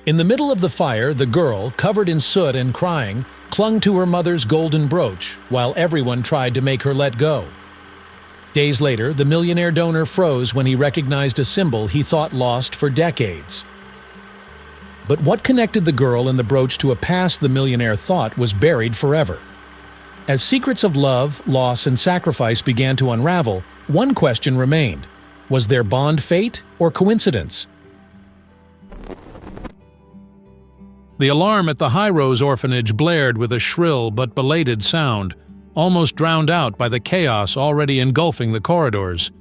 In the middle of the fire, the girl, covered in soot and crying, clung to her mother's golden brooch while everyone tried to make her let go. Days later, the millionaire donor froze when he recognized a symbol he thought lost for decades. But what connected the girl and the brooch to a past the millionaire thought was buried forever? As secrets of love, loss, and sacrifice began to unravel, one question remained. Was their bond fate or coincidence? The alarm at the High Rose orphanage blared with a shrill but belated sound, almost drowned out by the chaos already engulfing the corridors.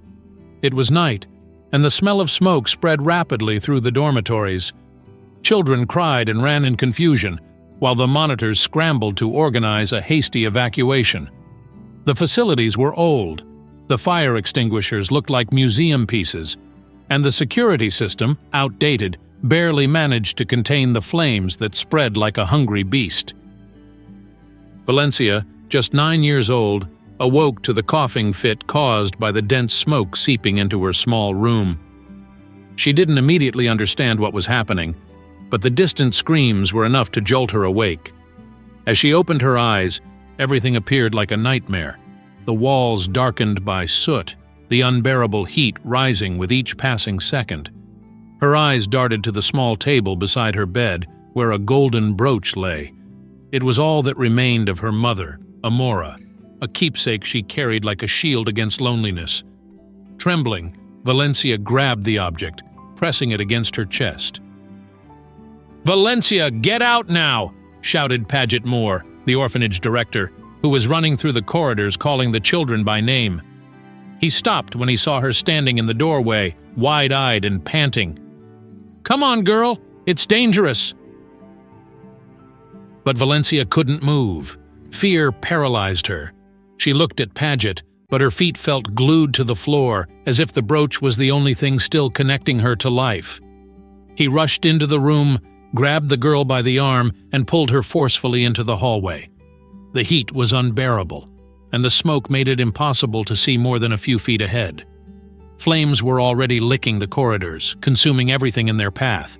It was night, and the smell of smoke spread rapidly through the dormitories. Children cried and ran in confusion, while the monitors scrambled to organize a hasty evacuation. The facilities were old, the fire extinguishers looked like museum pieces, and the security system, outdated, barely managed to contain the flames that spread like a hungry beast. Valencia, just 9 years old, awoke to the coughing fit caused by the dense smoke seeping into her small room. She didn't immediately understand what was happening, but the distant screams were enough to jolt her awake. As she opened her eyes, everything appeared like a nightmare, the walls darkened by soot, the unbearable heat rising with each passing second. Her eyes darted to the small table beside her bed, where a golden brooch lay. It was all that remained of her mother, Amora, a keepsake she carried like a shield against loneliness. Trembling, Valencia grabbed the object, pressing it against her chest. "Valencia, get out now!" shouted Paget Moore, the orphanage director, who was running through the corridors calling the children by name. He stopped when he saw her standing in the doorway, wide-eyed and panting. "Come on, girl, it's dangerous." But Valencia couldn't move. Fear paralyzed her. She looked at Paget, but her feet felt glued to the floor, as if the brooch was the only thing still connecting her to life. He rushed into the room, grabbed the girl by the arm, and pulled her forcefully into the hallway. The heat was unbearable, and the smoke made it impossible to see more than a few feet ahead. Flames were already licking the corridors, consuming everything in their path.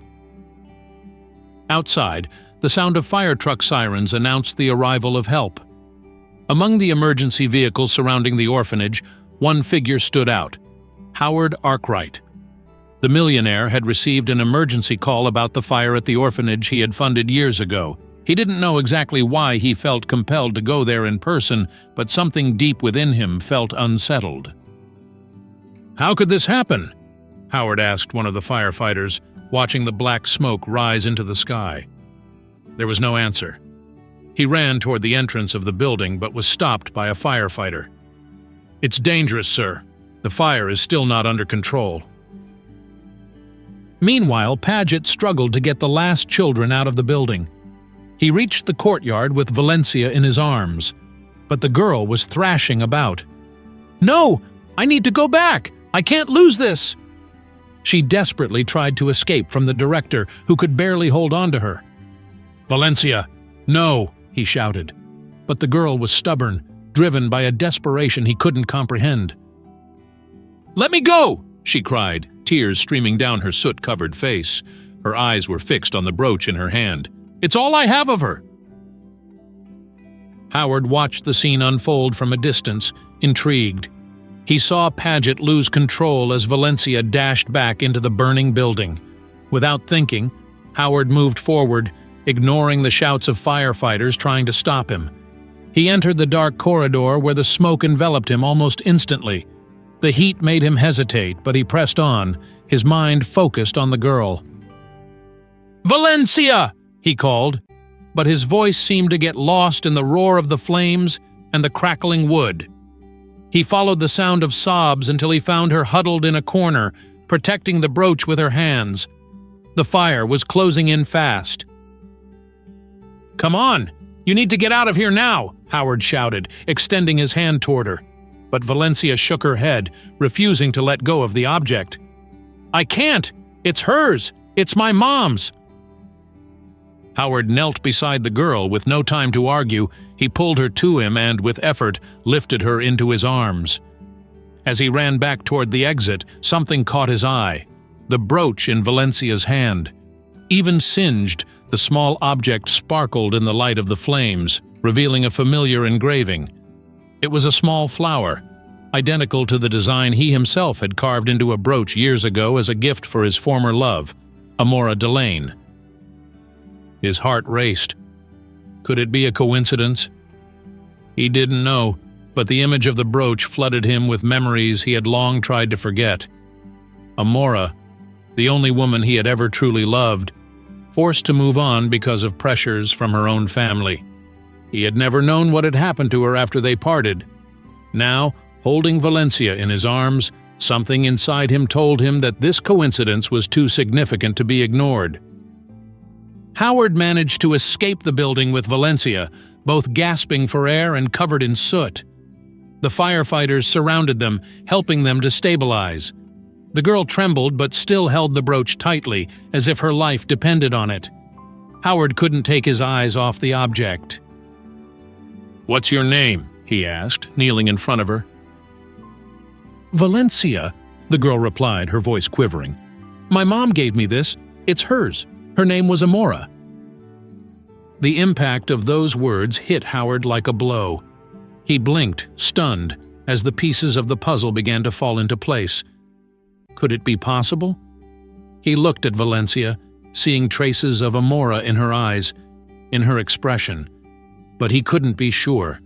Outside, the sound of fire truck sirens announced the arrival of help. Among the emergency vehicles surrounding the orphanage, one figure stood out: Howard Arkwright. The millionaire had received an emergency call about the fire at the orphanage he had funded years ago. He didn't know exactly why he felt compelled to go there in person, but something deep within him felt unsettled. "How could this happen?" Howard asked one of the firefighters, watching the black smoke rise into the sky. There was no answer. He ran toward the entrance of the building but was stopped by a firefighter. "It's dangerous, sir. The fire is still not under control." Meanwhile, Paget struggled to get the last children out of the building. He reached the courtyard with Valencia in his arms, but the girl was thrashing about. "No! I need to go back! I can't lose this!" She desperately tried to escape from the director, who could barely hold on to her. "Valencia, no!" he shouted. But the girl was stubborn, driven by a desperation he couldn't comprehend. "Let me go!" she cried, tears streaming down her soot-covered face. Her eyes were fixed on the brooch in her hand. "It's all I have of her!" Howard watched the scene unfold from a distance, intrigued. He saw Paget lose control as Valencia dashed back into the burning building. Without thinking, Howard moved forward, ignoring the shouts of firefighters trying to stop him. He entered the dark corridor where the smoke enveloped him almost instantly. The heat made him hesitate, but he pressed on, his mind focused on the girl. "Valencia!" he called, but his voice seemed to get lost in the roar of the flames and the crackling wood. He followed the sound of sobs until he found her huddled in a corner, protecting the brooch with her hands. The fire was closing in fast. "Come on! You need to get out of here now!" Howard shouted, extending his hand toward her. But Valencia shook her head, refusing to let go of the object. "I can't! It's hers! It's my mom's!" Howard knelt beside the girl with no time to argue. He pulled her to him and, with effort, lifted her into his arms. As he ran back toward the exit, something caught his eye: the brooch in Valencia's hand. Even singed, the small object sparkled in the light of the flames, revealing a familiar engraving. It was a small flower, identical to the design he himself had carved into a brooch years ago as a gift for his former love, Amora Delane. His heart raced. Could it be a coincidence? He didn't know, but the image of the brooch flooded him with memories he had long tried to forget. Amora, the only woman he had ever truly loved, forced to move on because of pressures from her own family. He had never known what had happened to her after they parted. Now, holding Valencia in his arms, something inside him told him that this coincidence was too significant to be ignored. Howard managed to escape the building with Valencia, both gasping for air and covered in soot. The firefighters surrounded them, helping them to stabilize. The girl trembled but still held the brooch tightly, as if her life depended on it. Howard couldn't take his eyes off the object. "What's your name?" he asked, kneeling in front of her. "Valencia," the girl replied, her voice quivering. "My mom gave me this. It's hers. Her name was Amora." The impact of those words hit Howard like a blow. He blinked, stunned, as the pieces of the puzzle began to fall into place. Could it be possible? He looked at Valencia, seeing traces of Amora in her eyes, in her expression, but he couldn't be sure.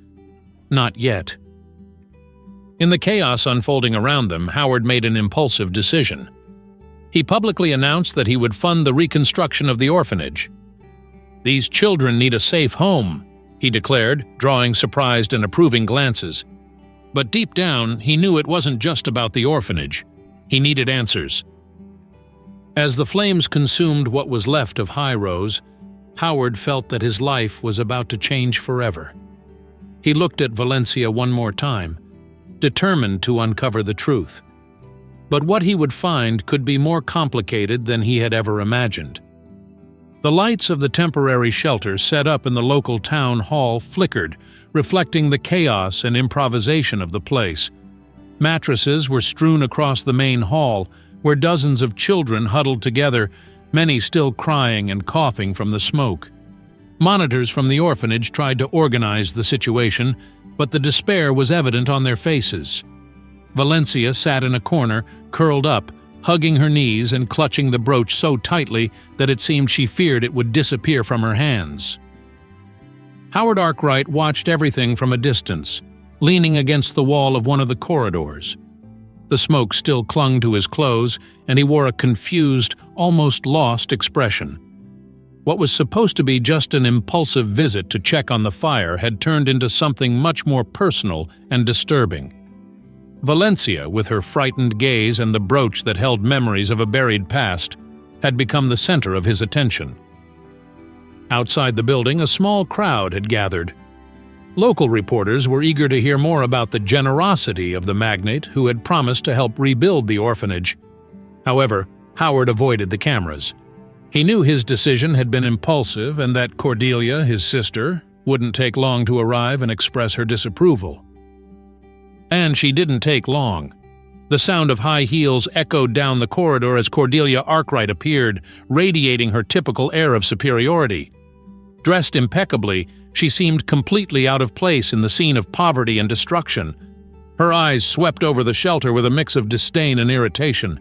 Not yet. In the chaos unfolding around them, Howard made an impulsive decision. He publicly announced that he would fund the reconstruction of the orphanage. "These children need a safe home," he declared, drawing surprised and approving glances. But deep down, he knew it wasn't just about the orphanage. He needed answers. As the flames consumed what was left of High Rose, Howard felt that his life was about to change forever. He looked at Valencia one more time, determined to uncover the truth. But what he would find could be more complicated than he had ever imagined. The lights of the temporary shelter set up in the local town hall flickered, reflecting the chaos and improvisation of the place. Mattresses were strewn across the main hall, where dozens of children huddled together, many still crying and coughing from the smoke. Monitors from the orphanage tried to organize the situation, but the despair was evident on their faces. Valencia sat in a corner, curled up, hugging her knees and clutching the brooch so tightly that it seemed she feared it would disappear from her hands. Howard Arkwright watched everything from a distance, leaning against the wall of one of the corridors. The smoke still clung to his clothes, and he wore a confused, almost lost expression. What was supposed to be just an impulsive visit to check on the fire had turned into something much more personal and disturbing. Valencia, with her frightened gaze and the brooch that held memories of a buried past, had become the center of his attention. Outside the building, a small crowd had gathered. Local reporters were eager to hear more about the generosity of the magnate who had promised to help rebuild the orphanage. However, Howard avoided the cameras. He knew his decision had been impulsive and that Cordelia, his sister, wouldn't take long to arrive and express her disapproval. And she didn't take long. The sound of high heels echoed down the corridor as Cordelia Arkwright appeared, radiating her typical air of superiority. Dressed impeccably, she seemed completely out of place in the scene of poverty and destruction. Her eyes swept over the shelter with a mix of disdain and irritation.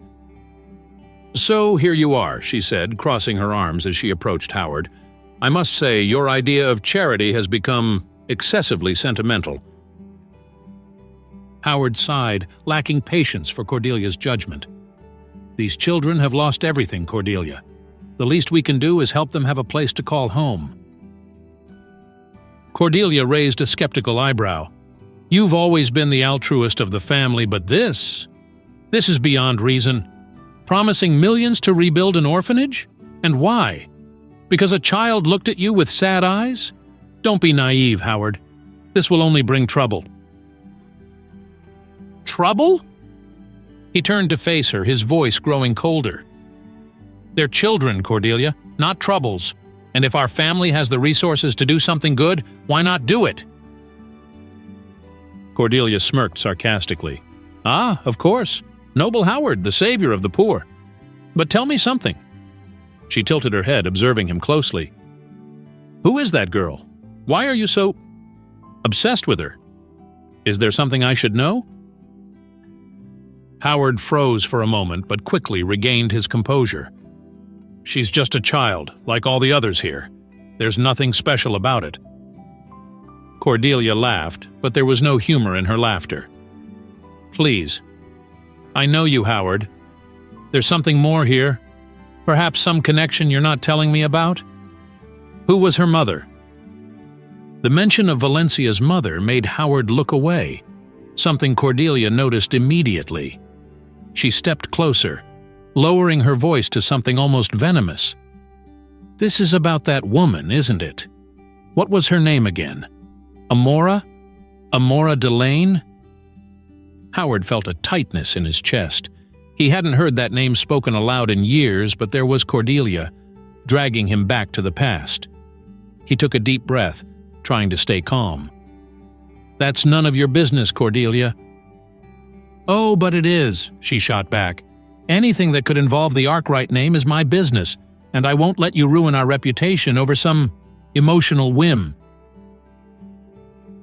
"So here you are," she said, crossing her arms as she approached Howard. "I must say, your idea of charity has become excessively sentimental." Howard sighed, lacking patience for Cordelia's judgment. "These children have lost everything, Cordelia. The least we can do is help them have a place to call home." Cordelia raised a skeptical eyebrow. "You've always been the altruist of the family, but this is beyond reason. Promising millions to rebuild an orphanage? And why? Because a child looked at you with sad eyes? Don't be naive, Howard. This will only bring trouble." "Trouble?" He turned to face her, his voice growing colder. "They're children, Cordelia, not troubles. And if our family has the resources to do something good, why not do it?" Cordelia smirked sarcastically. "Ah, of course. Noble Howard, the savior of the poor. But tell me something. She tilted her head, observing him closely. "Who is that girl? Why are you so obsessed with her? Is there something I should know?" Howard froze for a moment, but quickly regained his composure. "She's just a child, like all the others here. There's nothing special about it." Cordelia laughed, but there was no humor in her laughter. "Please. I know you, Howard. There's something more here. Perhaps some connection you're not telling me about? Who was her mother?" The mention of Valencia's mother made Howard look away, something Cordelia noticed immediately. She stepped closer, lowering her voice to something almost venomous. "This is about that woman, isn't it? What was her name again? Amora? Amora Delane?" Howard felt a tightness in his chest. He hadn't heard that name spoken aloud in years, but there was Cordelia, dragging him back to the past. He took a deep breath, trying to stay calm. "That's none of your business, Cordelia." "Oh, but it is," she shot back. "Anything that could involve the Arkwright name is my business, and I won't let you ruin our reputation over some emotional whim."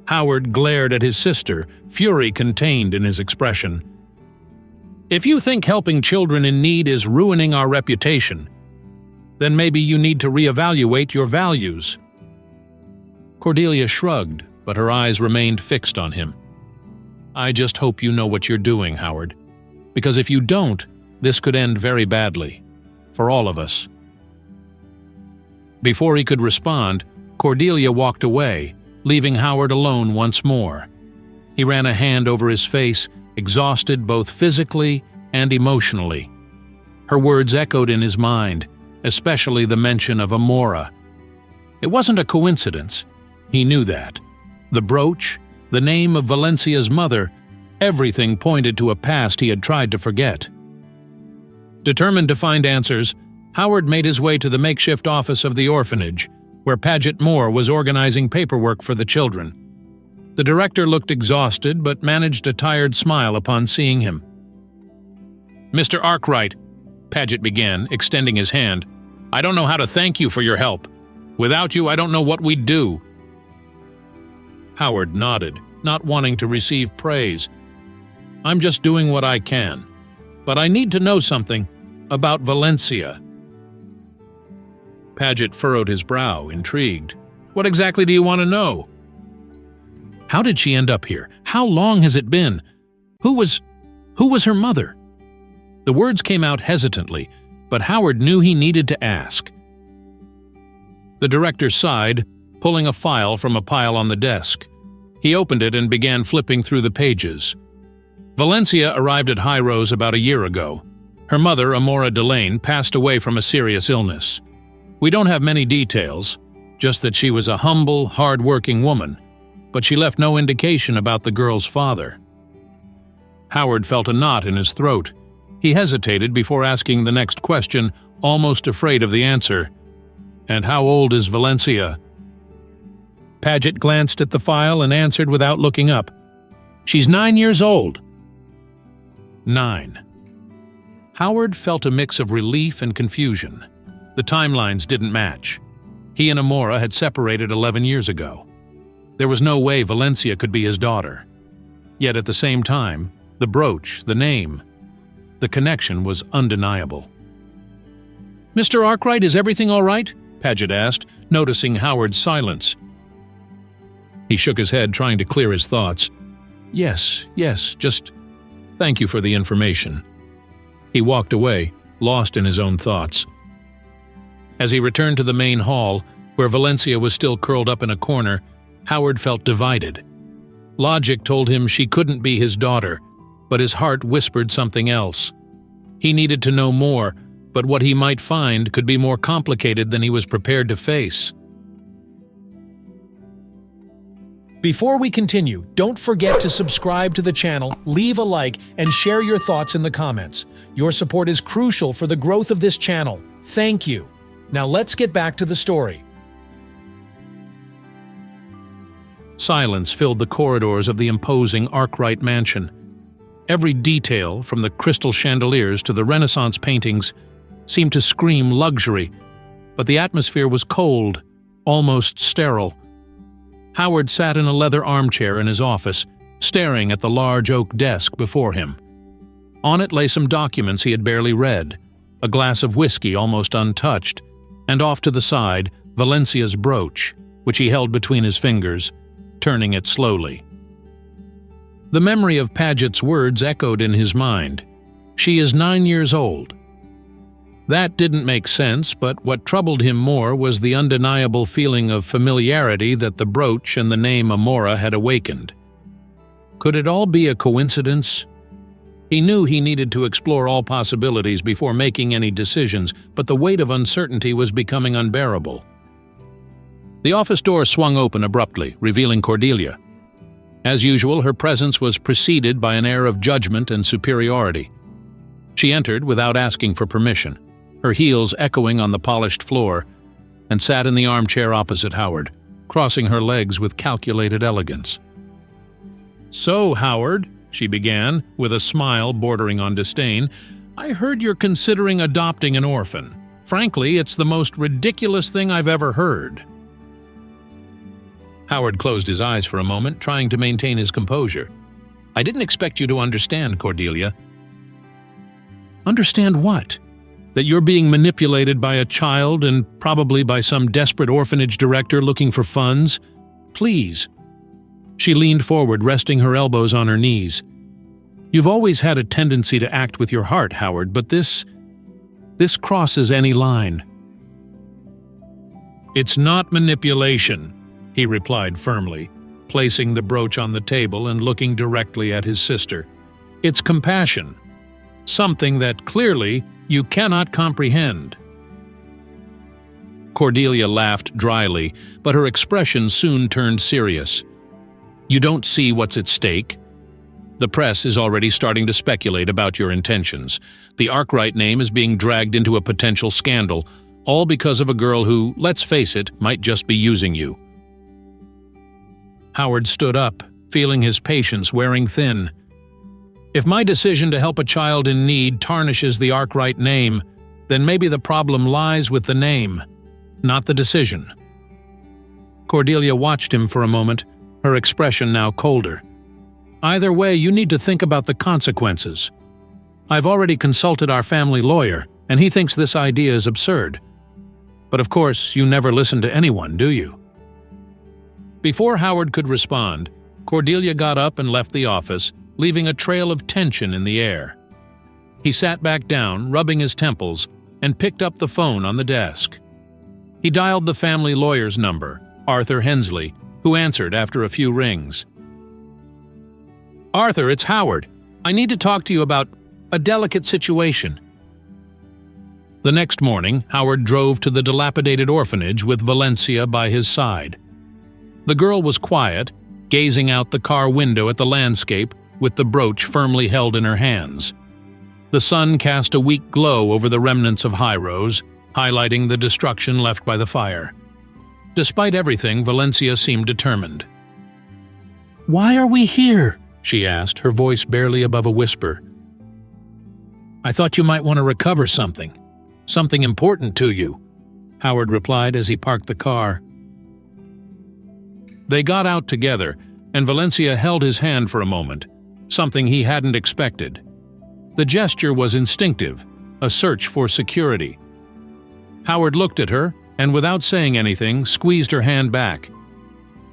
Howard glared at his sister, fury contained in his expression. "If you think helping children in need is ruining our reputation, then maybe you need to reevaluate your values." Cordelia shrugged, but her eyes remained fixed on him. "I just hope you know what you're doing, Howard. Because if you don't, this could end very badly. For all of us." Before he could respond, Cordelia walked away, leaving Howard alone once more. He ran a hand over his face, exhausted both physically and emotionally. Her words echoed in his mind, especially the mention of Amora. It wasn't a coincidence. He knew that. The brooch, the name of Valencia's mother, everything pointed to a past he had tried to forget. Determined to find answers, Howard made his way to the makeshift office of the orphanage, where Paget Moore was organizing paperwork for the children. The director looked exhausted but managed a tired smile upon seeing him. "Mr. Arkwright," Paget began, extending his hand, "I don't know how to thank you for your help. Without you, I don't know what we'd do." Howard nodded, not wanting to receive praise. "I'm just doing what I can. But I need to know something about Valencia." Paget furrowed his brow, intrigued. "What exactly do you want to know?" "How did she end up here? How long has it been? Who was her mother?" The words came out hesitantly, but Howard knew he needed to ask. The director sighed, pulling a file from a pile on the desk. He opened it and began flipping through the pages. Valencia arrived at High Rose about a year ago. Her mother, Amora Delane, passed away from a serious illness. We don't have many details, just that she was a humble, hard-working woman, but she left no indication about the girl's father. Howard felt a knot in his throat. He hesitated before asking the next question, almost afraid of the answer. "And how old is Valencia?" Paget glanced at the file and answered without looking up. "She's 9 years old." 9. Howard felt a mix of relief and confusion. The timelines didn't match. He and Amora had separated 11 years ago. There was no way Valencia could be his daughter. Yet at the same time, the brooch, the name, the connection was undeniable. "Mr. Arkwright, is everything all right?" Paget asked, noticing Howard's silence. He shook his head, trying to clear his thoughts. Yes, just thank you for the information." He walked away, lost in his own thoughts. As he returned to the main hall, where Valencia was still curled up in a corner, Howard felt divided. Logic told him she couldn't be his daughter, but his heart whispered something else. He needed to know more, but what he might find could be more complicated than he was prepared to face. Before we continue, don't forget to subscribe to the channel, leave a like, and share your thoughts in the comments. Your support is crucial for the growth of this channel. Thank you. Now let's get back to the story. Silence filled the corridors of the imposing Arkwright mansion. Every detail, from the crystal chandeliers to the Renaissance paintings, seemed to scream luxury, but the atmosphere was cold, almost sterile. Howard sat in a leather armchair in his office, staring at the large oak desk before him. On it lay some documents he had barely read, a glass of whiskey almost untouched, and off to the side, Valencia's brooch, which he held between his fingers, turning it slowly. The memory of Paget's words echoed in his mind. She is 9 years old. That didn't make sense, but what troubled him more was the undeniable feeling of familiarity that the brooch and the name Amora had awakened. Could it all be a coincidence? He knew he needed to explore all possibilities before making any decisions, but the weight of uncertainty was becoming unbearable. The office door swung open abruptly, revealing Cordelia. As usual, her presence was preceded by an air of judgment and superiority. She entered without asking for permission, her heels echoing on the polished floor, and sat in the armchair opposite Howard, crossing her legs with calculated elegance. "So, Howard," she began, with a smile bordering on disdain, "I heard you're considering adopting an orphan. Frankly, it's the most ridiculous thing I've ever heard." Howard closed his eyes for a moment, trying to maintain his composure. "I didn't expect you to understand, Cordelia." "Understand what? That you're being manipulated by a child and probably by some desperate orphanage director looking for funds? Please." She leaned forward, resting her elbows on her knees. "You've always had a tendency to act with your heart, Howard, but this crosses any line." "It's not manipulation," he replied firmly, placing the brooch on the table and looking directly at his sister. "It's compassion, something that clearly you cannot comprehend." Cordelia laughed dryly, but her expression soon turned serious. "You don't see what's at stake? The press is already starting to speculate about your intentions. The Arkwright name is being dragged into a potential scandal, all because of a girl who, let's face it, might just be using you." Howard stood up, feeling his patience wearing thin. "If my decision to help a child in need tarnishes the Arkwright name, then maybe the problem lies with the name, not the decision." Cordelia watched him for a moment, her expression now colder. "Either way, you need to think about the consequences. I've already consulted our family lawyer, and he thinks this idea is absurd. But of course, you never listen to anyone, do you?" Before Howard could respond, Cordelia got up and left the office, leaving a trail of tension in the air. He sat back down, rubbing his temples, and picked up the phone on the desk. He dialed the family lawyer's number, Arthur Hensley, who answered after a few rings. "Arthur, it's Howard. I need to talk to you about a delicate situation." The next morning, Howard drove to the dilapidated orphanage with Valencia by his side. The girl was quiet, gazing out the car window at the landscape with the brooch firmly held in her hands. The sun cast a weak glow over the remnants of High Rose, highlighting the destruction left by the fire. Despite everything, Valencia seemed determined. "Why are we here?" she asked, her voice barely above a whisper. "I thought you might want to recover something important to you," Howard replied as he parked the car. They got out together, and Valencia held his hand for a moment, something he hadn't expected. The gesture was instinctive, a search for security. Howard looked at her, and without saying anything, squeezed her hand back.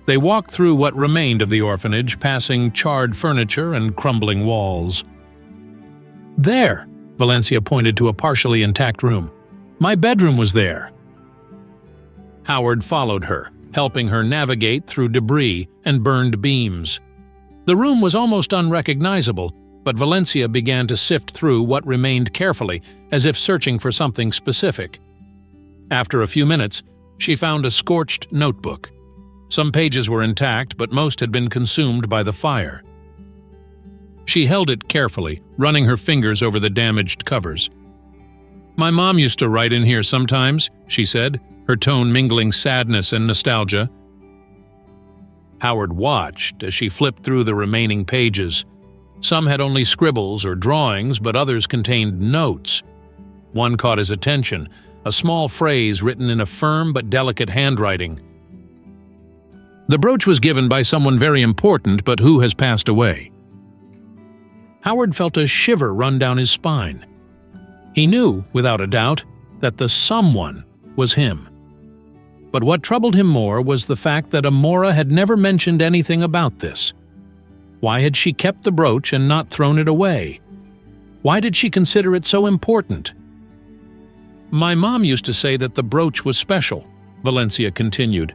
They walked through what remained of the orphanage, passing charred furniture and crumbling walls. "There," Valencia pointed to a partially intact room. "My bedroom was there." Howard followed her, helping her navigate through debris and burned beams. The room was almost unrecognizable, but Valencia began to sift through what remained carefully, as if searching for something specific. After a few minutes, she found a scorched notebook. Some pages were intact, but most had been consumed by the fire. She held it carefully, running her fingers over the damaged covers. "My mom used to write in here sometimes," she said, her tone mingling sadness and nostalgia. Howard watched as she flipped through the remaining pages. Some had only scribbles or drawings, but others contained notes. One caught his attention, a small phrase written in a firm but delicate handwriting. The brooch was given by someone very important, but who has passed away. Howard felt a shiver run down his spine. He knew, without a doubt, that the someone was him. But what troubled him more was the fact that Amora had never mentioned anything about this. Why had she kept the brooch and not thrown it away? Why did she consider it so important? "My mom used to say that the brooch was special," Valencia continued,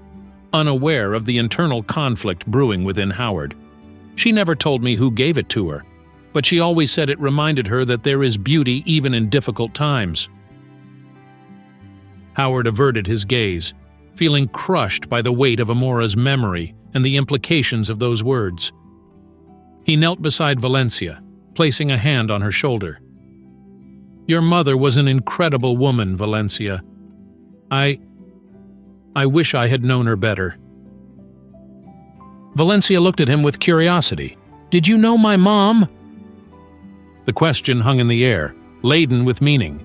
unaware of the internal conflict brewing within Howard. "She never told me who gave it to her, but she always said it reminded her that there is beauty even in difficult times." Howard averted his gaze, feeling crushed by the weight of Amora's memory and the implications of those words. He knelt beside Valencia, placing a hand on her shoulder. "Your mother was an incredible woman, Valencia. I wish I had known her better." Valencia looked at him with curiosity. "Did you know my mom?" The question hung in the air, laden with meaning.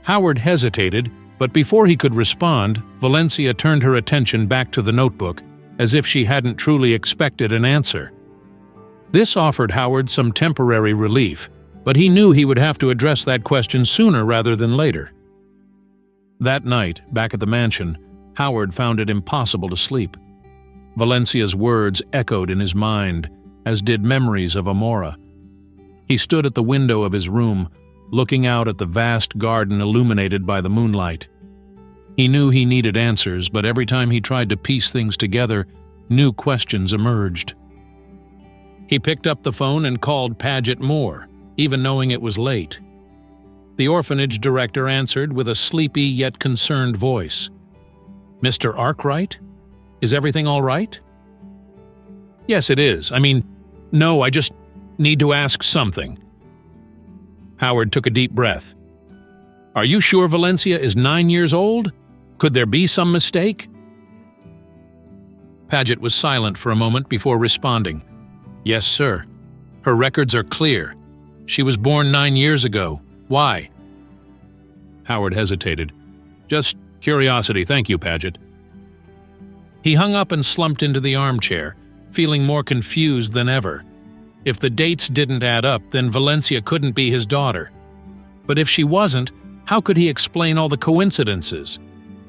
Howard hesitated, but before he could respond, Valencia turned her attention back to the notebook, as if she hadn't truly expected an answer. This offered Howard some temporary relief, but he knew he would have to address that question sooner rather than later. That night, back at the mansion, Howard found it impossible to sleep. Valencia's words echoed in his mind, as did memories of Amora. He stood at the window of his room, looking out at the vast garden illuminated by the moonlight. He knew he needed answers, but every time he tried to piece things together, new questions emerged. He picked up the phone and called Paget Moore, even knowing it was late. The orphanage director answered with a sleepy yet concerned voice. "Mr. Arkwright? Is everything all right?" "Yes, it is. No, I just need to ask something." Howard took a deep breath. "Are you sure Valencia is 9 years old? Could there be some mistake?" Paget was silent for a moment before responding. "Yes, sir. Her records are clear. She was born 9 years ago. Why?" Howard hesitated. "Just curiosity, thank you, Paget." He hung up and slumped into the armchair, feeling more confused than ever. If the dates didn't add up, then Valencia couldn't be his daughter. But if she wasn't, how could he explain all the coincidences?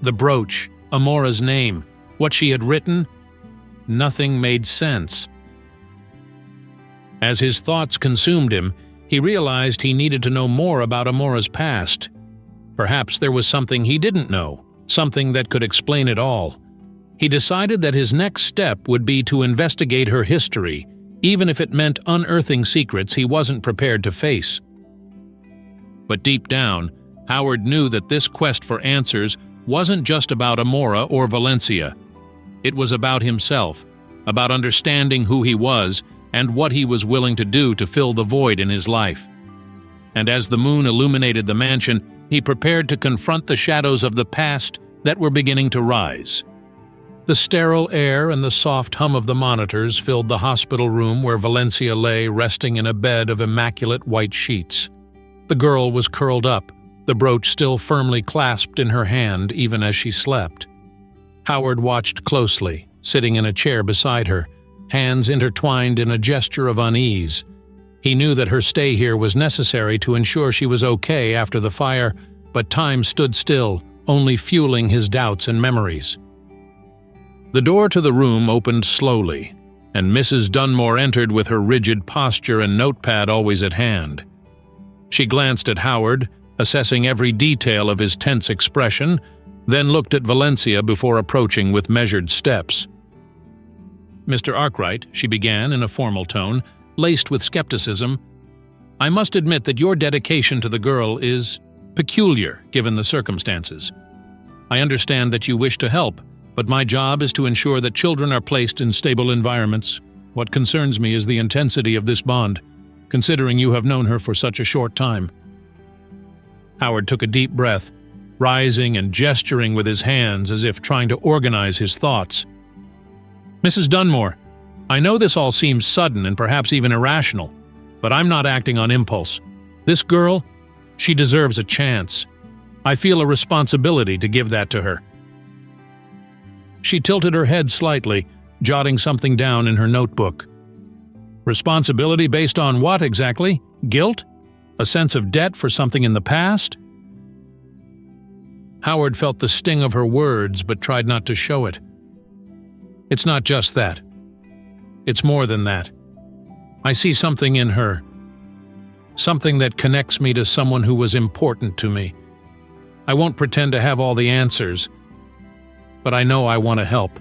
The brooch, Amora's name, what she had written? Nothing made sense. As his thoughts consumed him, he realized he needed to know more about Amora's past. Perhaps there was something he didn't know, something that could explain it all. He decided that his next step would be to investigate her history, even if it meant unearthing secrets he wasn't prepared to face. But deep down, Howard knew that this quest for answers wasn't just about Amora or Valencia. It was about himself, about understanding who he was and what he was willing to do to fill the void in his life. And as the moon illuminated the mansion, he prepared to confront the shadows of the past that were beginning to rise. The sterile air and the soft hum of the monitors filled the hospital room where Valencia lay resting in a bed of immaculate white sheets. The girl was curled up, the brooch still firmly clasped in her hand even as she slept. Howard watched closely, sitting in a chair beside her, hands intertwined in a gesture of unease. He knew that her stay here was necessary to ensure she was okay after the fire, but time stood still, only fueling his doubts and memories. The door to the room opened slowly, and Mrs. Dunmore entered with her rigid posture and notepad always at hand. She glanced at Howard, assessing every detail of his tense expression, then looked at Valencia before approaching with measured steps. "Mr. Arkwright," she began in a formal tone, laced with skepticism, "I must admit that your dedication to the girl is peculiar given the circumstances. I understand that you wish to help, but my job is to ensure that children are placed in stable environments. What concerns me is the intensity of this bond, considering you have known her for such a short time." Howard took a deep breath, rising and gesturing with his hands as if trying to organize his thoughts. "Mrs. Dunmore, I know this all seems sudden and perhaps even irrational, but I'm not acting on impulse. This girl, She deserves a chance. I feel a responsibility to give that to her." She tilted her head slightly, jotting something down in her notebook. Responsibility based on what exactly? Guilt? A sense of debt for something in the past? Howard felt the sting of her words but tried not to show it. It's not just that. It's more than that. I see something in her. Something that connects me to someone who was important to me. I won't pretend to have all the answers, but I know I want to help.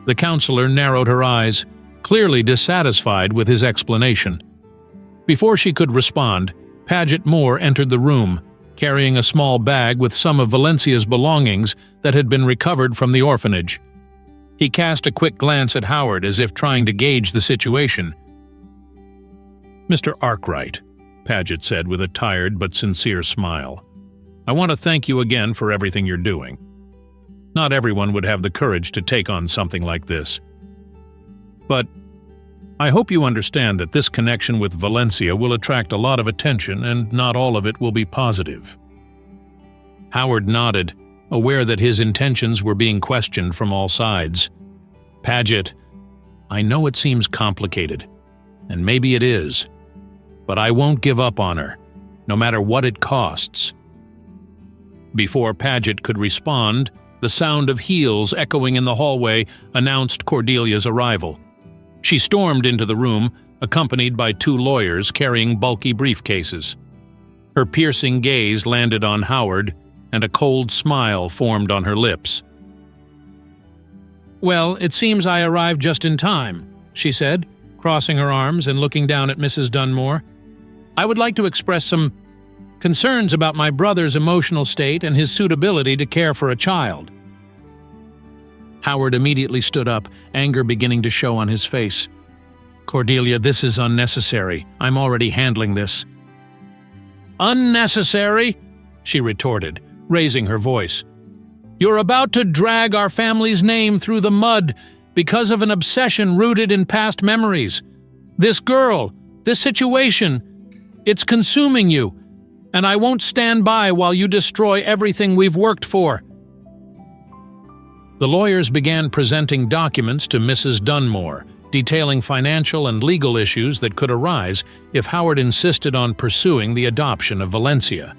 The counselor narrowed her eyes, clearly dissatisfied with his explanation. Before she could respond, Paget Moore entered the room, carrying a small bag with some of Valencia's belongings that had been recovered from the orphanage. He cast a quick glance at Howard as if trying to gauge the situation. "Mr. Arkwright," Paget said with a tired but sincere smile, "I want to thank you again for everything you're doing. Not everyone would have the courage to take on something like this. But I hope you understand that this connection with Valencia will attract a lot of attention and not all of it will be positive." Howard nodded, aware that his intentions were being questioned from all sides. "Paget, I know it seems complicated, and maybe it is, but I won't give up on her, no matter what it costs." Before Paget could respond, the sound of heels echoing in the hallway announced Cordelia's arrival. She stormed into the room, accompanied by 2 lawyers carrying bulky briefcases. Her piercing gaze landed on Howard, and a cold smile formed on her lips. "Well, it seems I arrived just in time," she said, crossing her arms and looking down at Mrs. Dunmore. "I would like to express some concerns about my brother's emotional state and his suitability to care for a child." Howard immediately stood up, anger beginning to show on his face. "Cordelia, this is unnecessary. I'm already handling this." "Unnecessary?" she retorted, raising her voice. "You're about to drag our family's name through the mud because of an obsession rooted in past memories. This girl, this situation, it's consuming you, and I won't stand by while you destroy everything we've worked for." The lawyers began presenting documents to Mrs. Dunmore, detailing financial and legal issues that could arise if Howard insisted on pursuing the adoption of Valencia.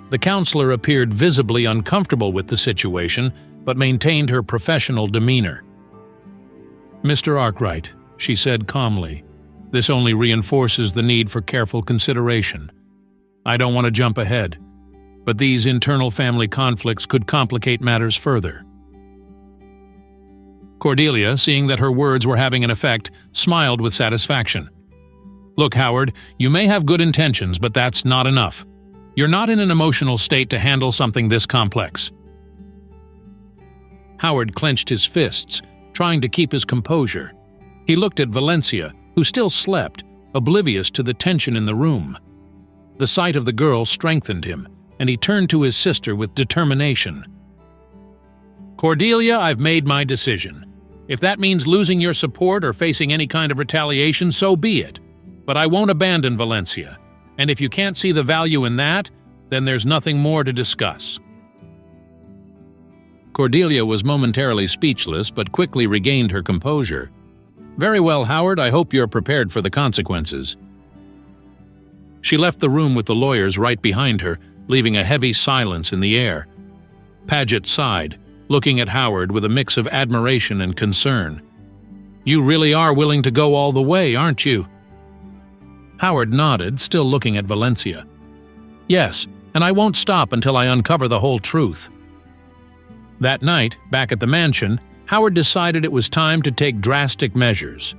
The counselor appeared visibly uncomfortable with the situation, but maintained her professional demeanor. "Mr. Arkwright," she said calmly, "this only reinforces the need for careful consideration. I don't want to jump ahead, but these internal family conflicts could complicate matters further." Cordelia, seeing that her words were having an effect, smiled with satisfaction. "Look, Howard, you may have good intentions, but that's not enough. You're not in an emotional state to handle something this complex." Howard clenched his fists, trying to keep his composure. He looked at Valencia, who still slept, oblivious to the tension in the room. The sight of the girl strengthened him, and he turned to his sister with determination. "Cordelia, I've made my decision. If that means losing your support or facing any kind of retaliation, so be it. But I won't abandon Valencia, and if you can't see the value in that, then there's nothing more to discuss." Cordelia was momentarily speechless, but quickly regained her composure. "Very well, Howard, I hope you're prepared for the consequences." She left the room with the lawyers right behind her, leaving a heavy silence in the air. Paget sighed, looking at Howard with a mix of admiration and concern. "You really are willing to go all the way, aren't you?" Howard nodded, still looking at Valencia. "Yes, and I won't stop until I uncover the whole truth." That night, back at the mansion, Howard decided it was time to take drastic measures.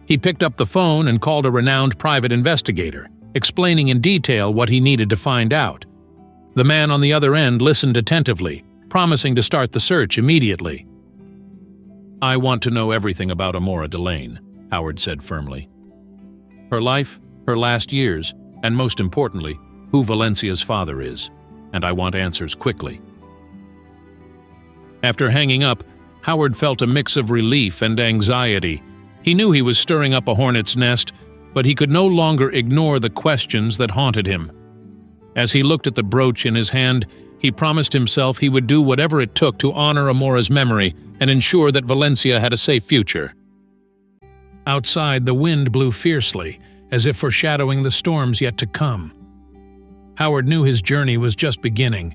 He picked up the phone and called a renowned private investigator, explaining in detail what he needed to find out. The man on the other end listened attentively, promising to start the search immediately. "I want to know everything about Amora Delane," Howard said firmly. "Her life, her last years, and most importantly, who Valencia's father is, and I want answers quickly." After hanging up, Howard felt a mix of relief and anxiety. He knew he was stirring up a hornet's nest, but he could no longer ignore the questions that haunted him. As he looked at the brooch in his hand, he promised himself he would do whatever it took to honor Amora's memory and ensure that Valencia had a safe future. Outside, the wind blew fiercely, as if foreshadowing the storms yet to come. Howard knew his journey was just beginning,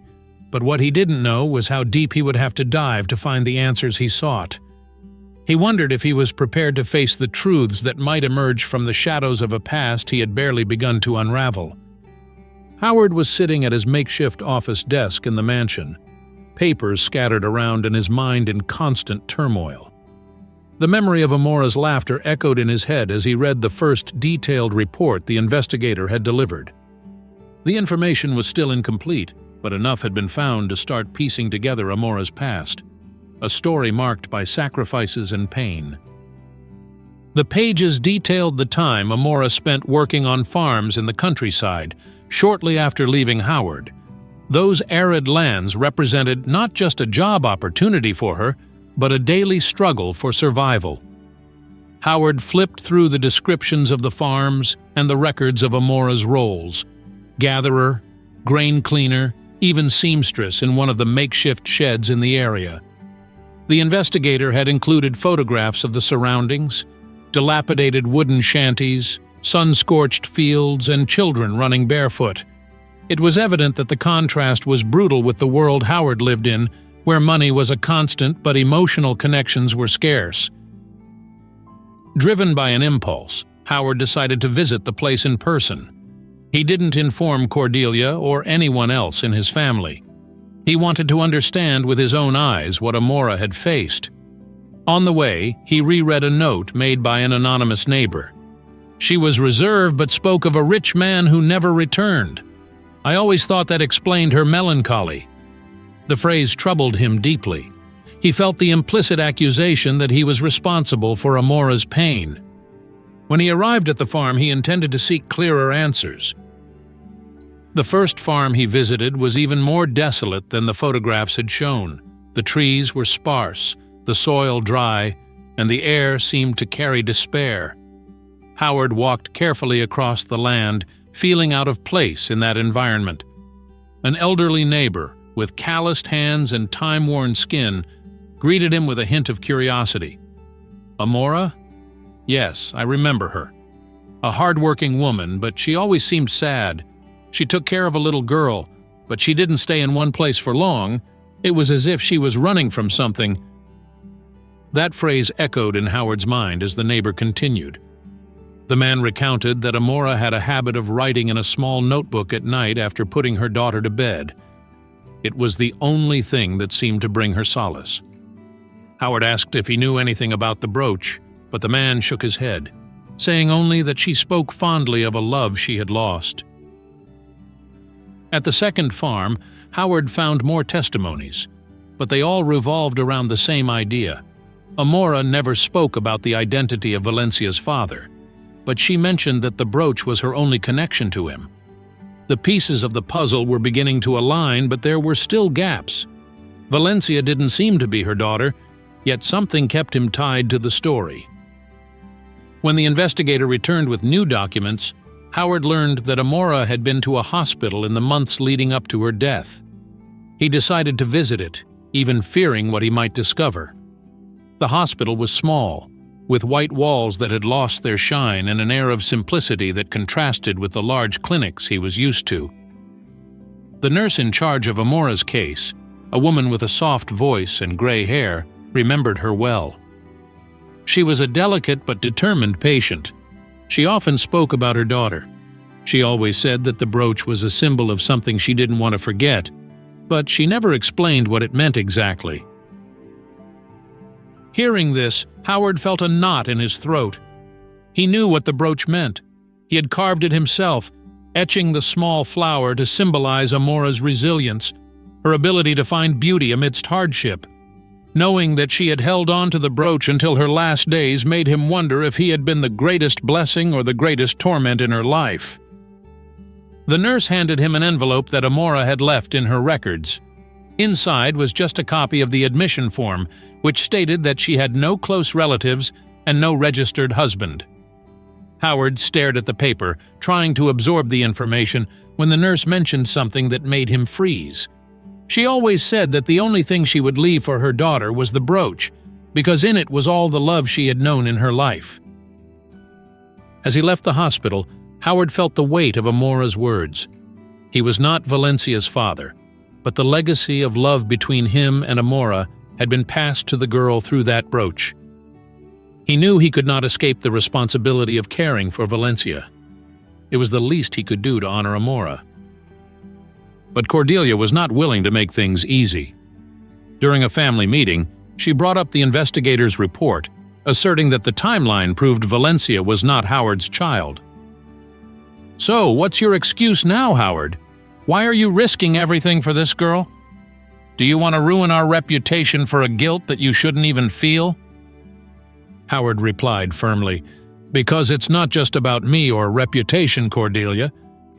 but what he didn't know was how deep he would have to dive to find the answers he sought. He wondered if he was prepared to face the truths that might emerge from the shadows of a past he had barely begun to unravel. Howard was sitting at his makeshift office desk in the mansion, papers scattered around and his mind in constant turmoil. The memory of Amora's laughter echoed in his head as he read the first detailed report the investigator had delivered. The information was still incomplete, but enough had been found to start piecing together Amora's past, a story marked by sacrifices and pain. The pages detailed the time Amora spent working on farms in the countryside shortly after leaving Howard. Those arid lands represented not just a job opportunity for her, but a daily struggle for survival. Howard flipped through the descriptions of the farms and the records of Amora's roles: gatherer, grain cleaner, even seamstress in one of the makeshift sheds in the area. The investigator had included photographs of the surroundings: dilapidated wooden shanties, sun-scorched fields, and children running barefoot. It was evident that the contrast was brutal with the world Howard lived in, where money was a constant but emotional connections were scarce. Driven by an impulse, Howard decided to visit the place in person. He didn't inform Cordelia or anyone else in his family. He wanted to understand with his own eyes what Amora had faced. On the way, he reread a note made by an anonymous neighbor. She was reserved but spoke of a rich man who never returned. I always thought that explained her melancholy. The phrase troubled him deeply. He felt the implicit accusation that he was responsible for Amora's pain. When he arrived at the farm, he intended to seek clearer answers. The first farm he visited was even more desolate than the photographs had shown. The trees were sparse, the soil dry, and the air seemed to carry despair. Howard walked carefully across the land, feeling out of place in that environment. An elderly neighbor, with calloused hands and time-worn skin, greeted him with a hint of curiosity. Amora? Yes, I remember her. A hard-working woman, but she always seemed sad. She took care of a little girl, but she didn't stay in one place for long. It was as if she was running from something. That phrase echoed in Howard's mind as the neighbor continued. The man recounted that Amora had a habit of writing in a small notebook at night after putting her daughter to bed. It was the only thing that seemed to bring her solace. Howard asked if he knew anything about the brooch, but the man shook his head, saying only that she spoke fondly of a love she had lost. At the second farm, Howard found more testimonies, but they all revolved around the same idea. Amora never spoke about the identity of Valencia's father, but she mentioned that the brooch was her only connection to him. The pieces of the puzzle were beginning to align, but there were still gaps. Valencia didn't seem to be her daughter, yet something kept him tied to the story. When the investigator returned with new documents, Howard learned that Amora had been to a hospital in the months leading up to her death. He decided to visit it, even fearing what he might discover. The hospital was small, with white walls that had lost their shine and an air of simplicity that contrasted with the large clinics he was used to. The nurse in charge of Amora's case, a woman with a soft voice and gray hair, remembered her well. She was a delicate but determined patient. She often spoke about her daughter. She always said that the brooch was a symbol of something she didn't want to forget, but she never explained what it meant exactly. Hearing this, Howard felt a knot in his throat. He knew what the brooch meant. He had carved it himself, etching the small flower to symbolize Amora's resilience, her ability to find beauty amidst hardship. Knowing that she had held on to the brooch until her last days made him wonder if he had been the greatest blessing or the greatest torment in her life. The nurse handed him an envelope that Amora had left in her records. Inside was just a copy of the admission form, which stated that she had no close relatives and no registered husband. Howard stared at the paper, trying to absorb the information, when the nurse mentioned something that made him freeze. She always said that the only thing she would leave for her daughter was the brooch, because in it was all the love she had known in her life. As he left the hospital, Howard felt the weight of Amora's words. He was not Valencia's father, but the legacy of love between him and Amora had been passed to the girl through that brooch. He knew he could not escape the responsibility of caring for Valencia. It was the least he could do to honor Amora. But Cordelia was not willing to make things easy. During a family meeting, she brought up the investigator's report, asserting that the timeline proved Valencia was not Howard's child. "So, what's your excuse now, Howard? Why are you risking everything for this girl? Do you want to ruin our reputation for a guilt that you shouldn't even feel?" Howard replied firmly, "Because it's not just about me or reputation, Cordelia.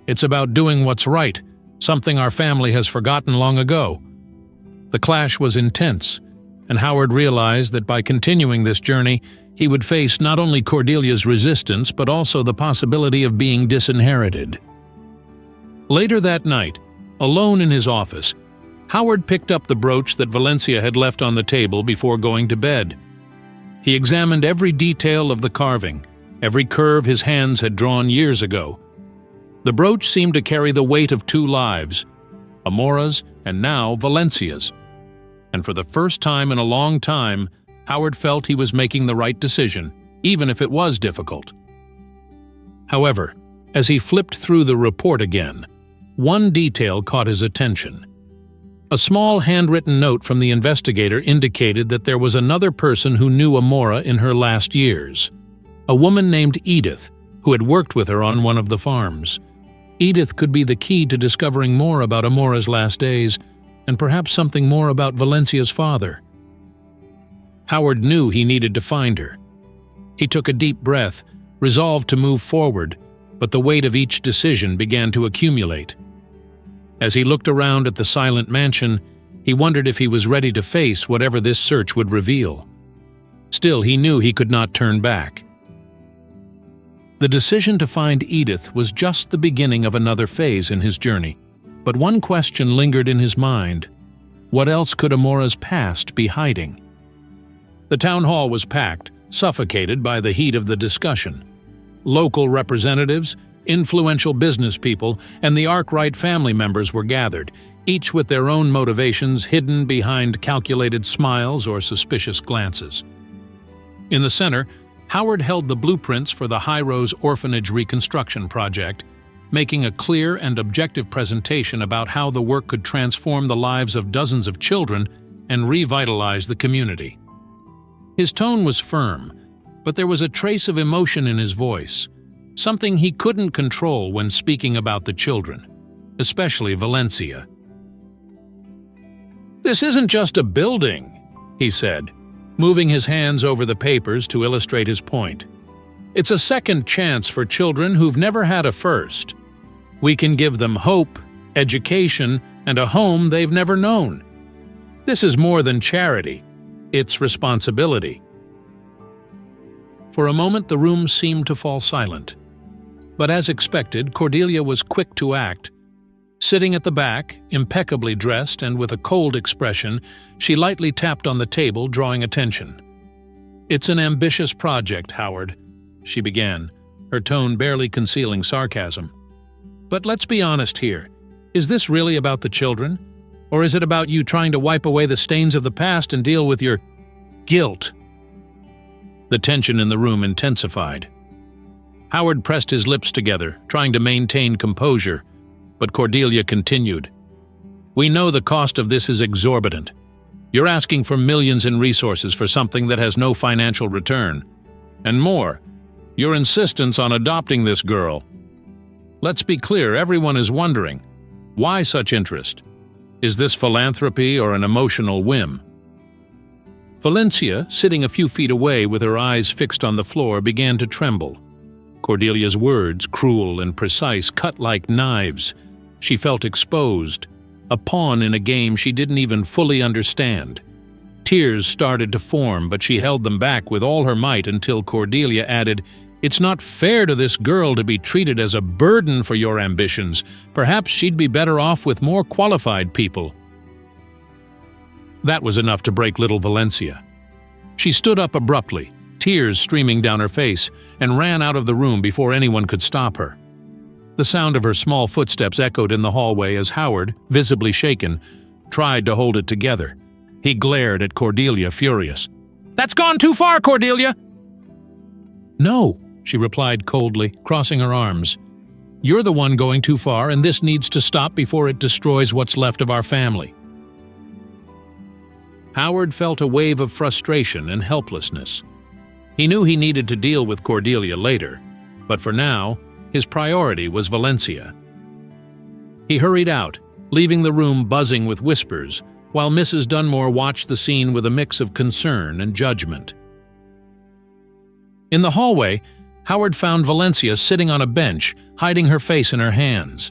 It's about doing what's right, something our family has forgotten long ago." The clash was intense, and Howard realized that by continuing this journey, he would face not only Cordelia's resistance but also the possibility of being disinherited. Later that night, alone in his office, Howard picked up the brooch that Valencia had left on the table before going to bed. He examined every detail of the carving, every curve his hands had drawn years ago. The brooch seemed to carry the weight of two lives, Amora's and now Valencia's. And for the first time in a long time, Howard felt he was making the right decision, even if it was difficult. However, as he flipped through the report again, one detail caught his attention. A small handwritten note from the investigator indicated that there was another person who knew Amora in her last years, a woman named Edith, who had worked with her on one of the farms. Edith could be the key to discovering more about Amora's last days, and perhaps something more about Valencia's father. Howard knew he needed to find her. He took a deep breath, resolved to move forward, but the weight of each decision began to accumulate. As he looked around at the silent mansion, he wondered if he was ready to face whatever this search would reveal. Still, he knew he could not turn back. The decision to find Edith was just the beginning of another phase in his journey, but one question lingered in his mind. What else could Amora's past be hiding? The town hall was packed, suffocated by the heat of the discussion. Local representatives, influential business people, and the Arkwright family members were gathered, each with their own motivations hidden behind calculated smiles or suspicious glances. In the center, Howard held the blueprints for the High Rose Orphanage reconstruction project, making a clear and objective presentation about how the work could transform the lives of dozens of children and revitalize the community. His tone was firm, but there was a trace of emotion in his voice, something he couldn't control when speaking about the children, especially Valencia. "This isn't just a building," he said, moving his hands over the papers to illustrate his point. "It's a second chance for children who've never had a first. We can give them hope, education, and a home they've never known. This is more than charity. It's responsibility." For a moment, the room seemed to fall silent. But as expected, Cordelia was quick to act. Sitting at the back, impeccably dressed and with a cold expression, she lightly tapped on the table, drawing attention. "It's an ambitious project, Howard," she began, her tone barely concealing sarcasm. "But let's be honest here. Is this really about the children? Or is it about you trying to wipe away the stains of the past and deal with your guilt?" The tension in the room intensified. Howard pressed his lips together, trying to maintain composure, but Cordelia continued. "We know the cost of this is exorbitant. You're asking for millions in resources for something that has no financial return. And more, your insistence on adopting this girl. Let's be clear, everyone is wondering, why such interest? Is this philanthropy or an emotional whim?" Valencia, sitting a few feet away with her eyes fixed on the floor, began to tremble. Cordelia's words, cruel and precise, cut like knives. She felt exposed, a pawn in a game she didn't even fully understand. Tears started to form, but she held them back with all her might until Cordelia added, It's not fair to this girl to be treated as a burden for your ambitions. Perhaps she'd be better off with more qualified people." That was enough to break little Valencia. She stood up abruptly, tears streaming down her face, and ran out of the room before anyone could stop her. The sound of her small footsteps echoed in the hallway as Howard, visibly shaken, tried to hold it together. He glared at Cordelia, furious. "That's gone too far, Cordelia!" "No," she replied coldly, crossing her arms. "You're the one going too far, and this needs to stop before it destroys what's left of our family." Howard felt a wave of frustration and helplessness. He knew he needed to deal with Cordelia later, but for now, his priority was Valencia. He hurried out, leaving the room buzzing with whispers, while Mrs. Dunmore watched the scene with a mix of concern and judgment. In the hallway, Howard found Valencia sitting on a bench, hiding her face in her hands.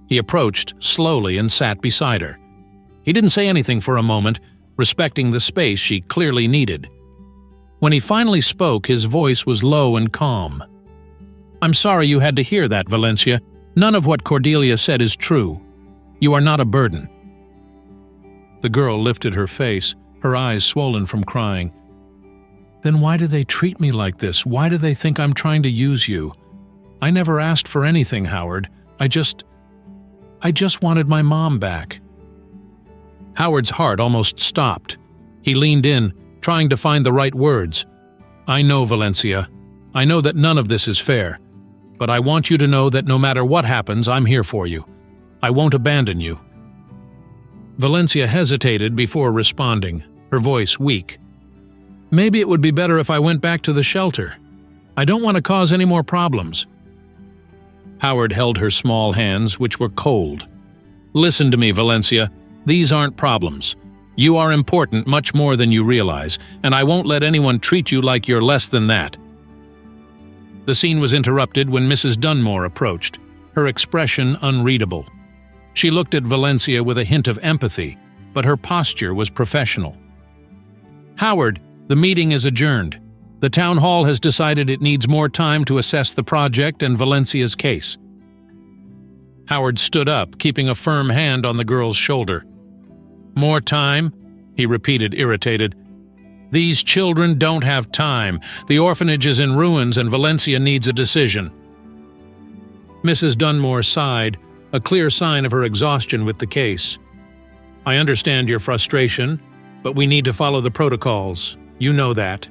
He approached slowly and sat beside her. He didn't say anything for a moment, respecting the space she clearly needed. When he finally spoke, his voice was low and calm. "I'm sorry you had to hear that, Valencia. None of what Cordelia said is true. You are not a burden." The girl lifted her face, her eyes swollen from crying. "Then why do they treat me like this? Why do they think I'm trying to use you? I never asked for anything, Howard. I just wanted my mom back." Howard's heart almost stopped. He leaned in, trying to find the right words. "I know, Valencia. I know that none of this is fair. But I want you to know that no matter what happens, I'm here for you. I won't abandon you." Valencia hesitated before responding, her voice weak. "Maybe it would be better if I went back to the shelter. I don't want to cause any more problems." Howard held her small hands, which were cold. "Listen to me, Valencia. These aren't problems. You are important much more than you realize, and I won't let anyone treat you like you're less than that." The scene was interrupted when Mrs. Dunmore approached, her expression unreadable. She looked at Valencia with a hint of empathy, but her posture was professional. "Howard, the meeting is adjourned. The town hall has decided it needs more time to assess the project and Valencia's case." Howard stood up, keeping a firm hand on the girl's shoulder. "More time?" he repeated, irritated. "These children don't have time. The orphanage is in ruins and Valencia needs a decision." Mrs. Dunmore sighed, a clear sign of her exhaustion with the case. "I understand your frustration, but we need to follow the protocols. You know that."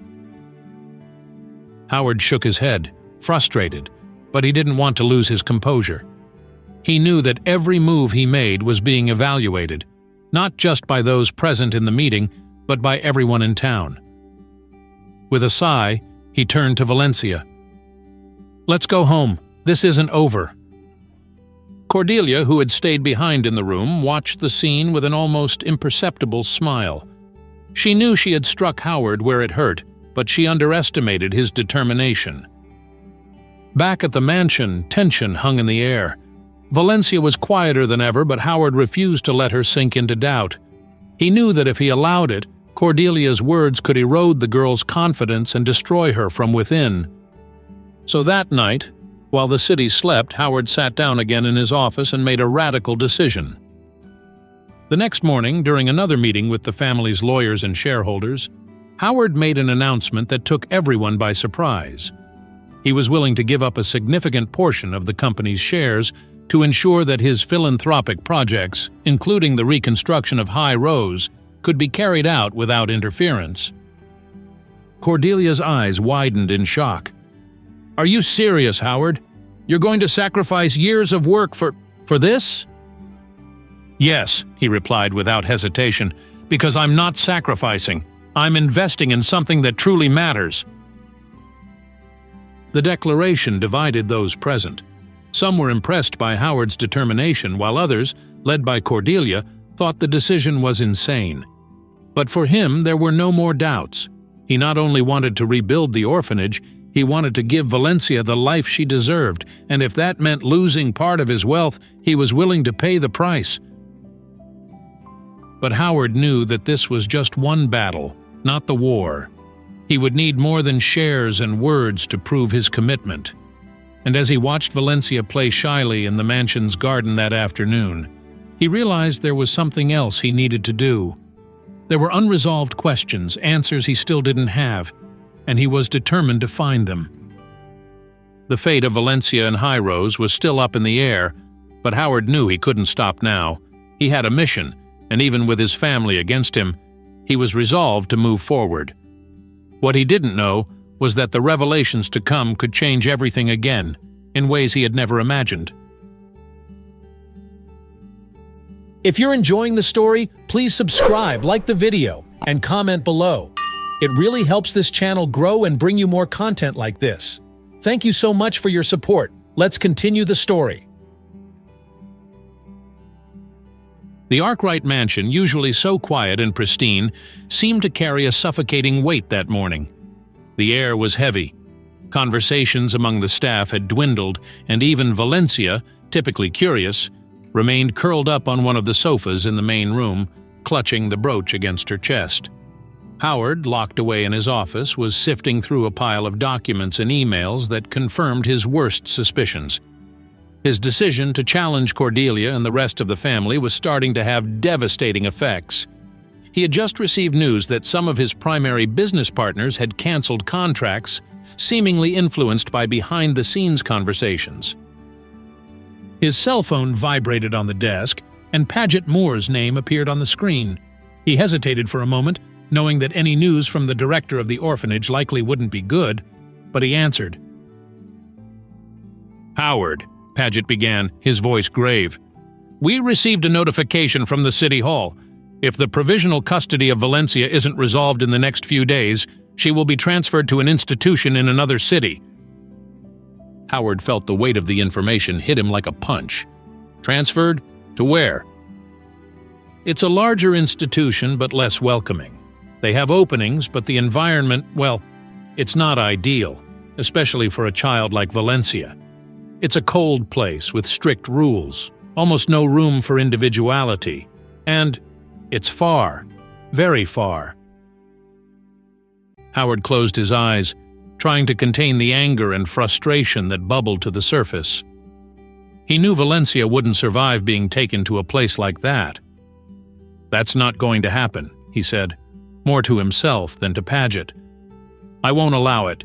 Howard shook his head, frustrated, but he didn't want to lose his composure. He knew that every move he made was being evaluated, not just by those present in the meeting, but by everyone in town. With a sigh, he turned to Valencia. "Let's go home. This isn't over." Cordelia, who had stayed behind in the room, watched the scene with an almost imperceptible smile. She knew she had struck Howard where it hurt, but she underestimated his determination. Back at the mansion, tension hung in the air. Valencia was quieter than ever, but Howard refused to let her sink into doubt. He knew that if he allowed it, Cordelia's words could erode the girl's confidence and destroy her from within. So that night, while the city slept, Howard sat down again in his office and made a radical decision. The next morning, during another meeting with the family's lawyers and shareholders, Howard made an announcement that took everyone by surprise. He was willing to give up a significant portion of the company's shares to ensure that his philanthropic projects, including the reconstruction of High Rose, could be carried out without interference. Cordelia's eyes widened in shock. "Are you serious, Howard? You're going to sacrifice years of work for this?" "Yes," he replied without hesitation, "because I'm not sacrificing. I'm investing in something that truly matters." The declaration divided those present. Some were impressed by Howard's determination, while others, led by Cordelia, thought the decision was insane. But for him, there were no more doubts. He not only wanted to rebuild the orphanage, he wanted to give Valencia the life she deserved, and if that meant losing part of his wealth, he was willing to pay the price. But Howard knew that this was just one battle, not the war. He would need more than shares and words to prove his commitment. And as he watched Valencia play shyly in the mansion's garden that afternoon, he realized there was something else he needed to do. There were unresolved questions, answers he still didn't have, and he was determined to find them. The fate of Valencia and Highrose was still up in the air, but Howard knew he couldn't stop now. He had a mission, and even with his family against him, he was resolved to move forward. What he didn't know was that the revelations to come could change everything again, in ways he had never imagined. If you're enjoying the story, please subscribe, like the video, and comment below. It really helps this channel grow and bring you more content like this. Thank you so much for your support. Let's continue the story. The Arkwright mansion, usually so quiet and pristine, seemed to carry a suffocating weight that morning. The air was heavy. Conversations among the staff had dwindled, and even Valencia, typically curious, remained curled up on one of the sofas in the main room, clutching the brooch against her chest. Howard, locked away in his office, was sifting through a pile of documents and emails that confirmed his worst suspicions. His decision to challenge Cordelia and the rest of the family was starting to have devastating effects. He had just received news that some of his primary business partners had canceled contracts, seemingly influenced by behind-the-scenes conversations. His cell phone vibrated on the desk, and Paget Moore's name appeared on the screen. He hesitated for a moment, knowing that any news from the director of the orphanage likely wouldn't be good, but he answered. "Howard," Paget began, his voice grave, "we received a notification from the City Hall. If the provisional custody of Valencia isn't resolved in the next few days, she will be transferred to an institution in another city." Howard felt the weight of the information hit him like a punch. Transferred? To where? "It's a larger institution, but less welcoming. They have openings, but the environment, well, it's not ideal, especially for a child like Valencia. It's a cold place with strict rules, almost no room for individuality, and it's far, very far." Howard closed his eyes, trying to contain the anger and frustration that bubbled to the surface. He knew Valencia wouldn't survive being taken to a place like that. "That's not going to happen," he said, more to himself than to Paget. "I won't allow it."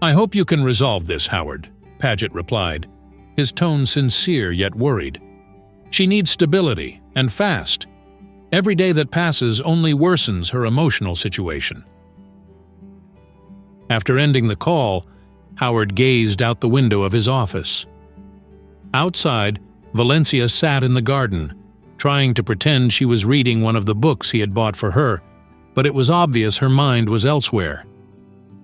"I hope you can resolve this, Howard," Paget replied, his tone sincere yet worried. "She needs stability, and fast. Every day that passes only worsens her emotional situation." After ending the call, Howard gazed out the window of his office. Outside, Valencia sat in the garden, trying to pretend she was reading one of the books he had bought for her, but it was obvious her mind was elsewhere.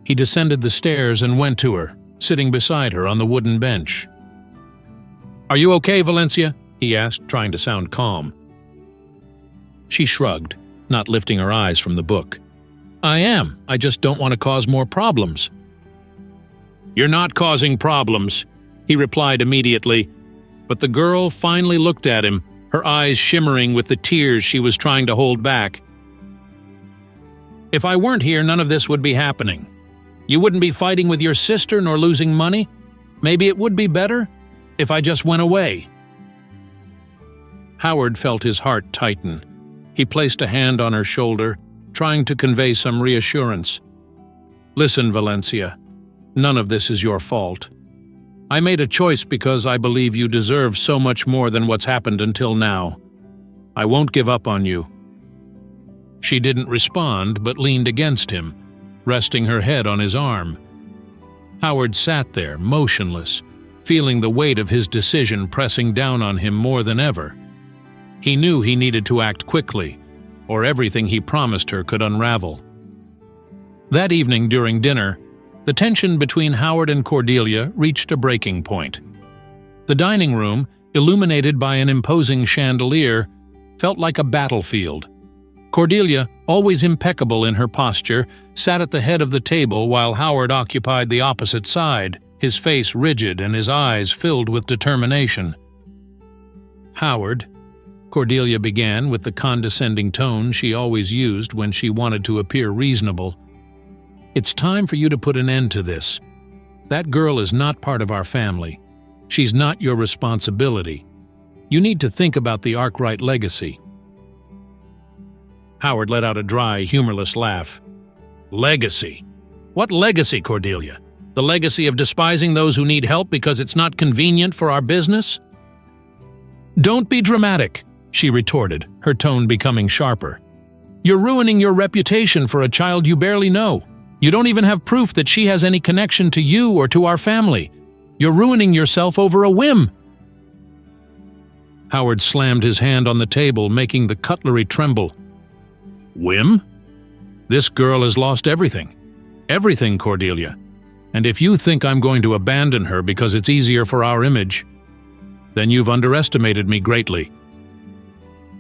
He descended the stairs and went to her, sitting beside her on the wooden bench. "Are you okay, Valencia?" he asked, trying to sound calm. She shrugged, not lifting her eyes from the book. "I am. I just don't want to cause more problems." "You're not causing problems," he replied immediately, but the girl finally looked at him, her eyes shimmering with the tears she was trying to hold back. "If I weren't here, none of this would be happening. You wouldn't be fighting with your sister nor losing money. Maybe it would be better if I just went away." Howard felt his heart tighten. He placed a hand on her shoulder, trying to convey some reassurance. "Listen, Valencia, none of this is your fault. I made a choice because I believe you deserve so much more than what's happened until now. I won't give up on you." She didn't respond, but leaned against him, resting her head on his arm. Howard sat there, motionless, feeling the weight of his decision pressing down on him more than ever. He knew he needed to act quickly, or everything he promised her could unravel. That evening during dinner, the tension between Howard and Cordelia reached a breaking point. The dining room, illuminated by an imposing chandelier, felt like a battlefield. Cordelia, always impeccable in her posture, sat at the head of the table while Howard occupied the opposite side, his face rigid and his eyes filled with determination. "Howard," Cordelia began with the condescending tone she always used when she wanted to appear reasonable, It's time for you to put an end to this. That girl is not part of our family. She's not your responsibility. You need to think about the Arkwright legacy." Howard let out a dry, humorless laugh. "Legacy? What legacy, Cordelia? The legacy of despising those who need help because it's not convenient for our business?" "Don't be dramatic," she retorted, her tone becoming sharper. "You're ruining your reputation for a child you barely know. You don't even have proof that she has any connection to you or to our family. You're ruining yourself over a whim." Howard slammed his hand on the table, making the cutlery tremble. "Whim? This girl has lost everything. Everything, Cordelia. And if you think I'm going to abandon her because it's easier for our image, then you've underestimated me greatly."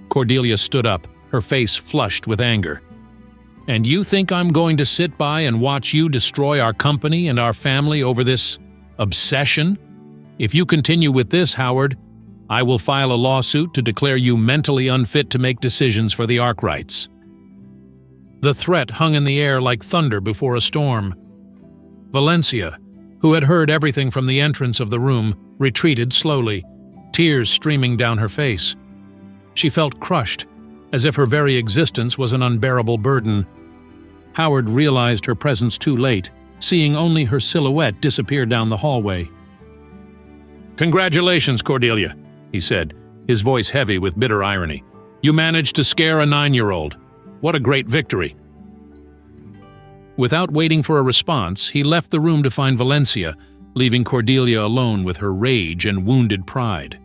Cordelia stood up, her face flushed with anger. "And you think I'm going to sit by and watch you destroy our company and our family over this obsession? If you continue with this, Howard, I will file a lawsuit to declare you mentally unfit to make decisions for the Arkwrights." The threat hung in the air like thunder before a storm. Valencia, who had heard everything from the entrance of the room, retreated slowly, tears streaming down her face. She felt crushed, as if her very existence was an unbearable burden. Howard realized her presence too late, seeing only her silhouette disappear down the hallway. "Congratulations, Cordelia," he said, his voice heavy with bitter irony. "You managed to scare a 9-year-old. What a great victory." Without waiting for a response, he left the room to find Valencia, leaving Cordelia alone with her rage and wounded pride.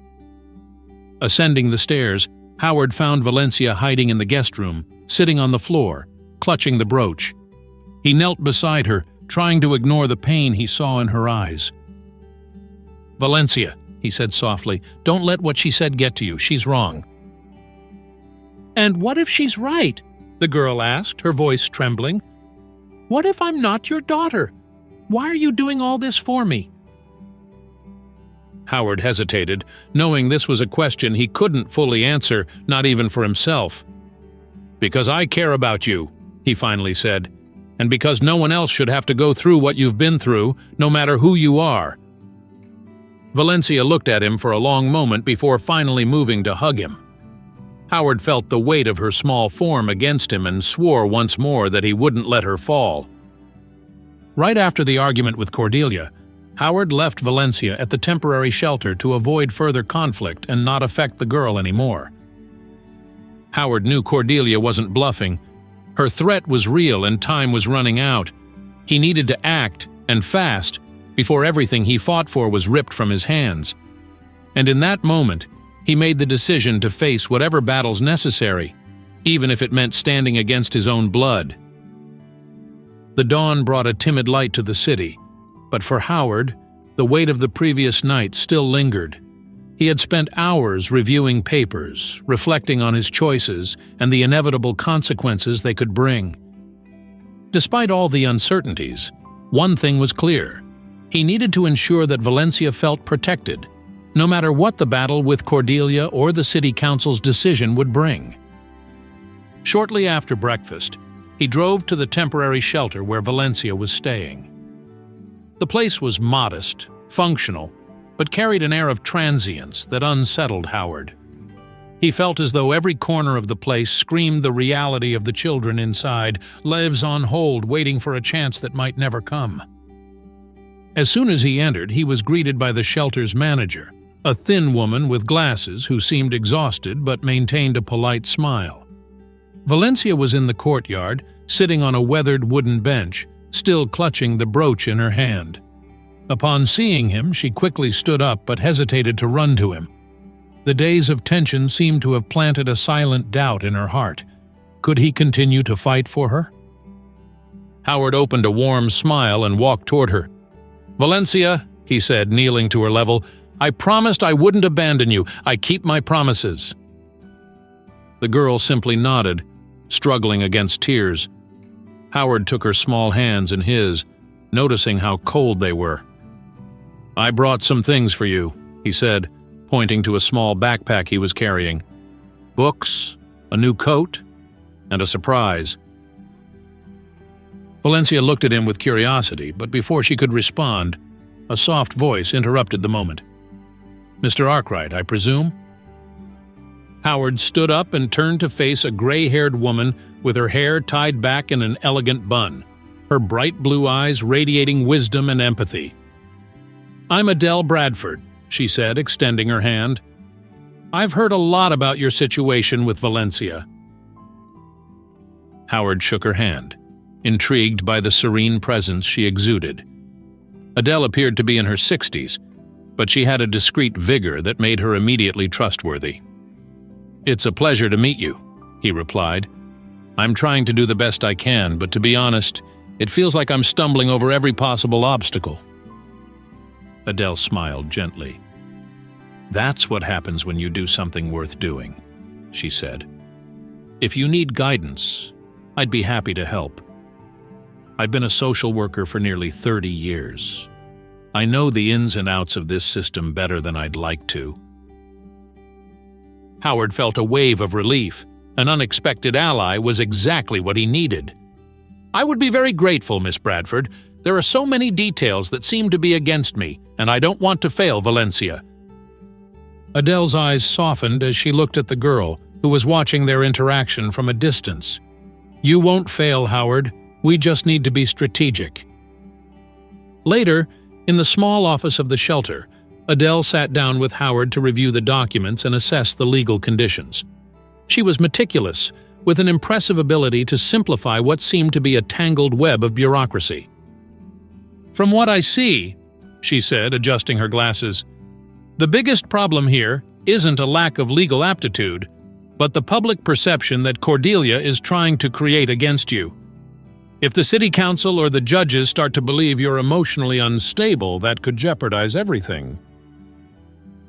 Ascending the stairs, Howard found Valencia hiding in the guest room, sitting on the floor, clutching the brooch. He knelt beside her, trying to ignore the pain he saw in her eyes. "Valencia," he said softly, "don't let what she said get to you. She's wrong." "And what if she's right?" the girl asked, her voice trembling. "What if I'm not your daughter? Why are you doing all this for me?" Howard hesitated, knowing this was a question he couldn't fully answer, not even for himself. "Because I care about you," he finally said, "and because no one else should have to go through what you've been through, no matter who you are." Valencia looked at him for a long moment before finally moving to hug him. Howard felt the weight of her small form against him and swore once more that he wouldn't let her fall. Right after the argument with Cordelia, Howard left Valencia at the temporary shelter to avoid further conflict and not affect the girl anymore. Howard knew Cordelia wasn't bluffing. Her threat was real and time was running out. He needed to act, and fast, before everything he fought for was ripped from his hands. And in that moment, he made the decision to face whatever battles necessary, even if it meant standing against his own blood. The dawn brought a timid light to the city, but for Howard, the weight of the previous night still lingered. He had spent hours reviewing papers, reflecting on his choices and the inevitable consequences they could bring. Despite all the uncertainties, one thing was clear. He needed to ensure that Valencia felt protected, no matter what the battle with Cordelia or the city council's decision would bring. Shortly after breakfast, he drove to the temporary shelter where Valencia was staying. The place was modest, functional, but carried an air of transience that unsettled Howard. He felt as though every corner of the place screamed the reality of the children inside, lives on hold waiting for a chance that might never come. As soon as he entered, he was greeted by the shelter's manager, a thin woman with glasses who seemed exhausted but maintained a polite smile. Valencia was in the courtyard, sitting on a weathered wooden bench, still clutching the brooch in her hand. Upon seeing him, she quickly stood up but hesitated to run to him. The days of tension seemed to have planted a silent doubt in her heart. Could he continue to fight for her? Howard opened a warm smile and walked toward her. "Valencia," he said, kneeling to her level, "I promised I wouldn't abandon you. I keep my promises." The girl simply nodded, struggling against tears. Howard took her small hands in his, noticing how cold they were. "I brought some things for you," he said, pointing to a small backpack he was carrying. "Books, a new coat, and a surprise." Valencia looked at him with curiosity, but before she could respond, a soft voice interrupted the moment. "Mr. Arkwright, I presume?" Howard stood up and turned to face a gray-haired woman with her hair tied back in an elegant bun, her bright blue eyes radiating wisdom and empathy. "I'm Adele Bradford," she said, extending her hand. "I've heard a lot about your situation with Valencia." Howard shook her hand, intrigued by the serene presence she exuded. Adele appeared to be in her 60s, but she had a discreet vigor that made her immediately trustworthy. "It's a pleasure to meet you," he replied. "I'm trying to do the best I can, but to be honest, it feels like I'm stumbling over every possible obstacle." Adele smiled gently. "That's what happens when you do something worth doing," she said. "If you need guidance, I'd be happy to help. I've been a social worker for nearly 30 years. I know the ins and outs of this system better than I'd like to." Howard felt a wave of relief. An unexpected ally was exactly what he needed. "I would be very grateful, Miss Bradford. There are so many details that seem to be against me, and I don't want to fail Valencia." Adele's eyes softened as she looked at the girl, who was watching their interaction from a distance. "You won't fail, Howard. We just need to be strategic." Later, in the small office of the shelter, Adele sat down with Howard to review the documents and assess the legal conditions. She was meticulous, with an impressive ability to simplify what seemed to be a tangled web of bureaucracy. "From what I see," she said, adjusting her glasses, "the biggest problem here isn't a lack of legal aptitude, but the public perception that Cordelia is trying to create against you. If the city council or the judges start to believe you're emotionally unstable, that could jeopardize everything."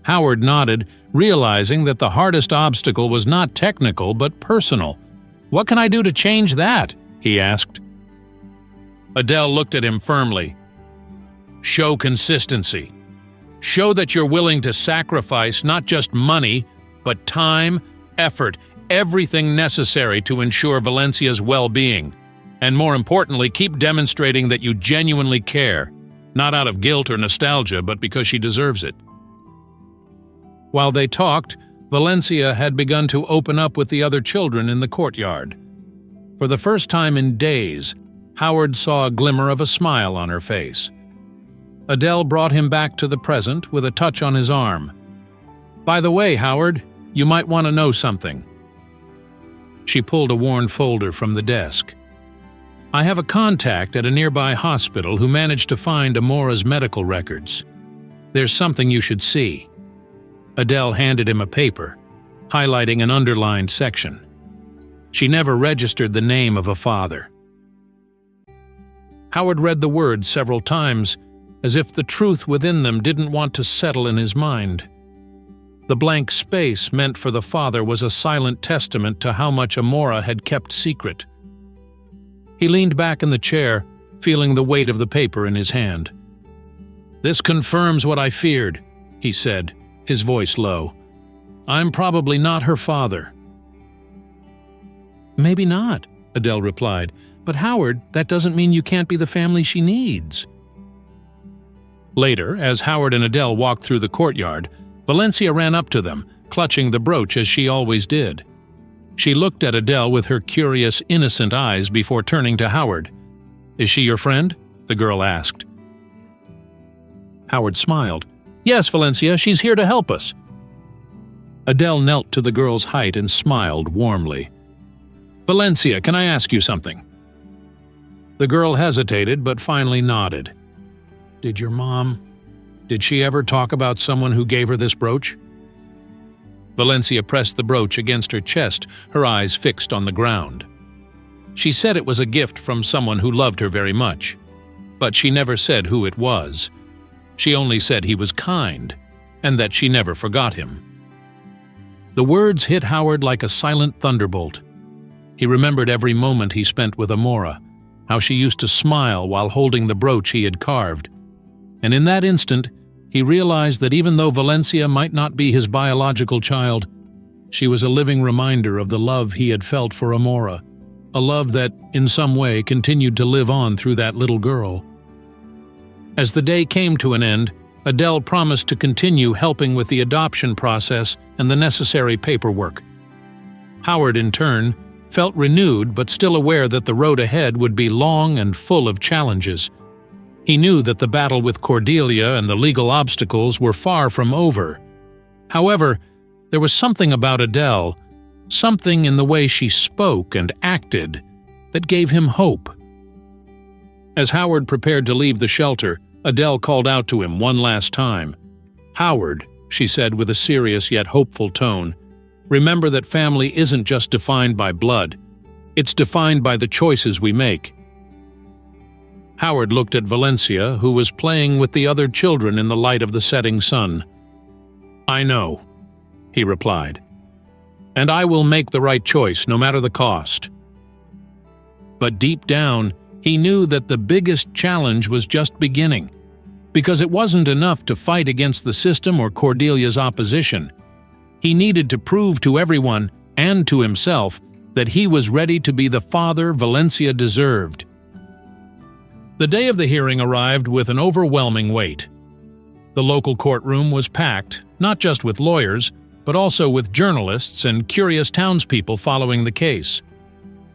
Howard nodded, realizing that the hardest obstacle was not technical but personal. "What can I do to change that?" he asked. Adele looked at him firmly. "Show consistency. Show that you're willing to sacrifice not just money, but time, effort, everything necessary to ensure Valencia's well-being. And more importantly, keep demonstrating that you genuinely care, not out of guilt or nostalgia, but because she deserves it." While they talked, Valencia had begun to open up with the other children in the courtyard. For the first time in days, Howard saw a glimmer of a smile on her face. Adele brought him back to the present with a touch on his arm. "By the way, Howard, you might want to know something." She pulled a worn folder from the desk. "I have a contact at a nearby hospital who managed to find Amora's medical records. There's something you should see." Adele handed him a paper, highlighting an underlined section. She never registered the name of a father. Howard read the words several times, as if the truth within them didn't want to settle in his mind. The blank space meant for the father was a silent testament to how much Amora had kept secret. He leaned back in the chair, feeling the weight of the paper in his hand. "This confirms what I feared," he said, his voice low. "I'm probably not her father." "Maybe not," Adele replied, "but Howard, that doesn't mean you can't be the family she needs." Later, as Howard and Adele walked through the courtyard, Valencia ran up to them, clutching the brooch as she always did. She looked at Adele with her curious, innocent eyes before turning to Howard. "Is she your friend?" the girl asked. Howard smiled. "Yes, Valencia, she's here to help us." Adele knelt to the girl's height and smiled warmly. "Valencia, can I ask you something?" The girl hesitated but finally nodded. Did she ever talk about someone who gave her this brooch?" Valencia pressed the brooch against her chest, her eyes fixed on the ground. "She said it was a gift from someone who loved her very much, but she never said who it was. She only said he was kind, and that she never forgot him." The words hit Howard like a silent thunderbolt. He remembered every moment he spent with Amora, how she used to smile while holding the brooch he had carved. And in that instant, he realized that even though Valencia might not be his biological child, she was a living reminder of the love he had felt for Amora, a love that, in some way, continued to live on through that little girl. As the day came to an end, Adele promised to continue helping with the adoption process and the necessary paperwork. Howard, in turn, felt renewed but still aware that the road ahead would be long and full of challenges. He knew that the battle with Cordelia and the legal obstacles were far from over. However, there was something about Adele, something in the way she spoke and acted, that gave him hope. As Howard prepared to leave the shelter, Adele called out to him one last time. "Howard," she said with a serious yet hopeful tone, "remember that family isn't just defined by blood. It's defined by the choices we make." Howard looked at Valencia, who was playing with the other children in the light of the setting sun. "I know," he replied, "and I will make the right choice, no matter the cost." But deep down, he knew that the biggest challenge was just beginning, because it wasn't enough to fight against the system or Cordelia's opposition. He needed to prove to everyone, and to himself, that he was ready to be the father Valencia deserved. The day of the hearing arrived with an overwhelming weight. The local courtroom was packed, not just with lawyers, but also with journalists and curious townspeople following the case.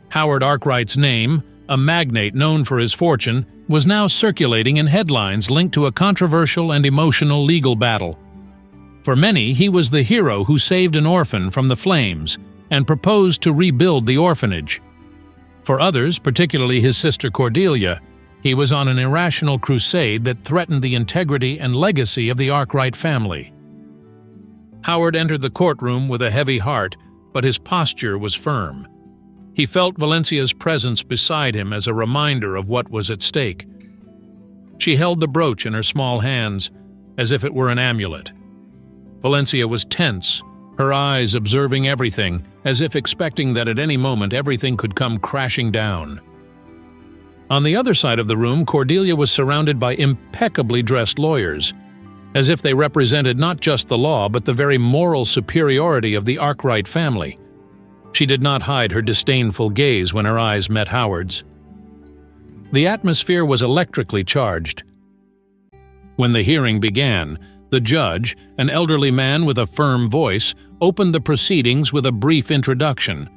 Howard Arkwright's name, a magnate known for his fortune, was now circulating in headlines linked to a controversial and emotional legal battle. For many, he was the hero who saved an orphan from the flames and proposed to rebuild the orphanage. For others, particularly his sister Cordelia, he was on an irrational crusade that threatened the integrity and legacy of the Arkwright family. Howard entered the courtroom with a heavy heart, but his posture was firm. He felt Valencia's presence beside him as a reminder of what was at stake. She held the brooch in her small hands, as if it were an amulet. Valencia was tense, her eyes observing everything, as if expecting that at any moment everything could come crashing down. On the other side of the room, Cordelia was surrounded by impeccably dressed lawyers, as if they represented not just the law but the very moral superiority of the Arkwright family. She did not hide her disdainful gaze when her eyes met Howard's. The atmosphere was electrically charged. When the hearing began, the judge, an elderly man with a firm voice, opened the proceedings with a brief introduction.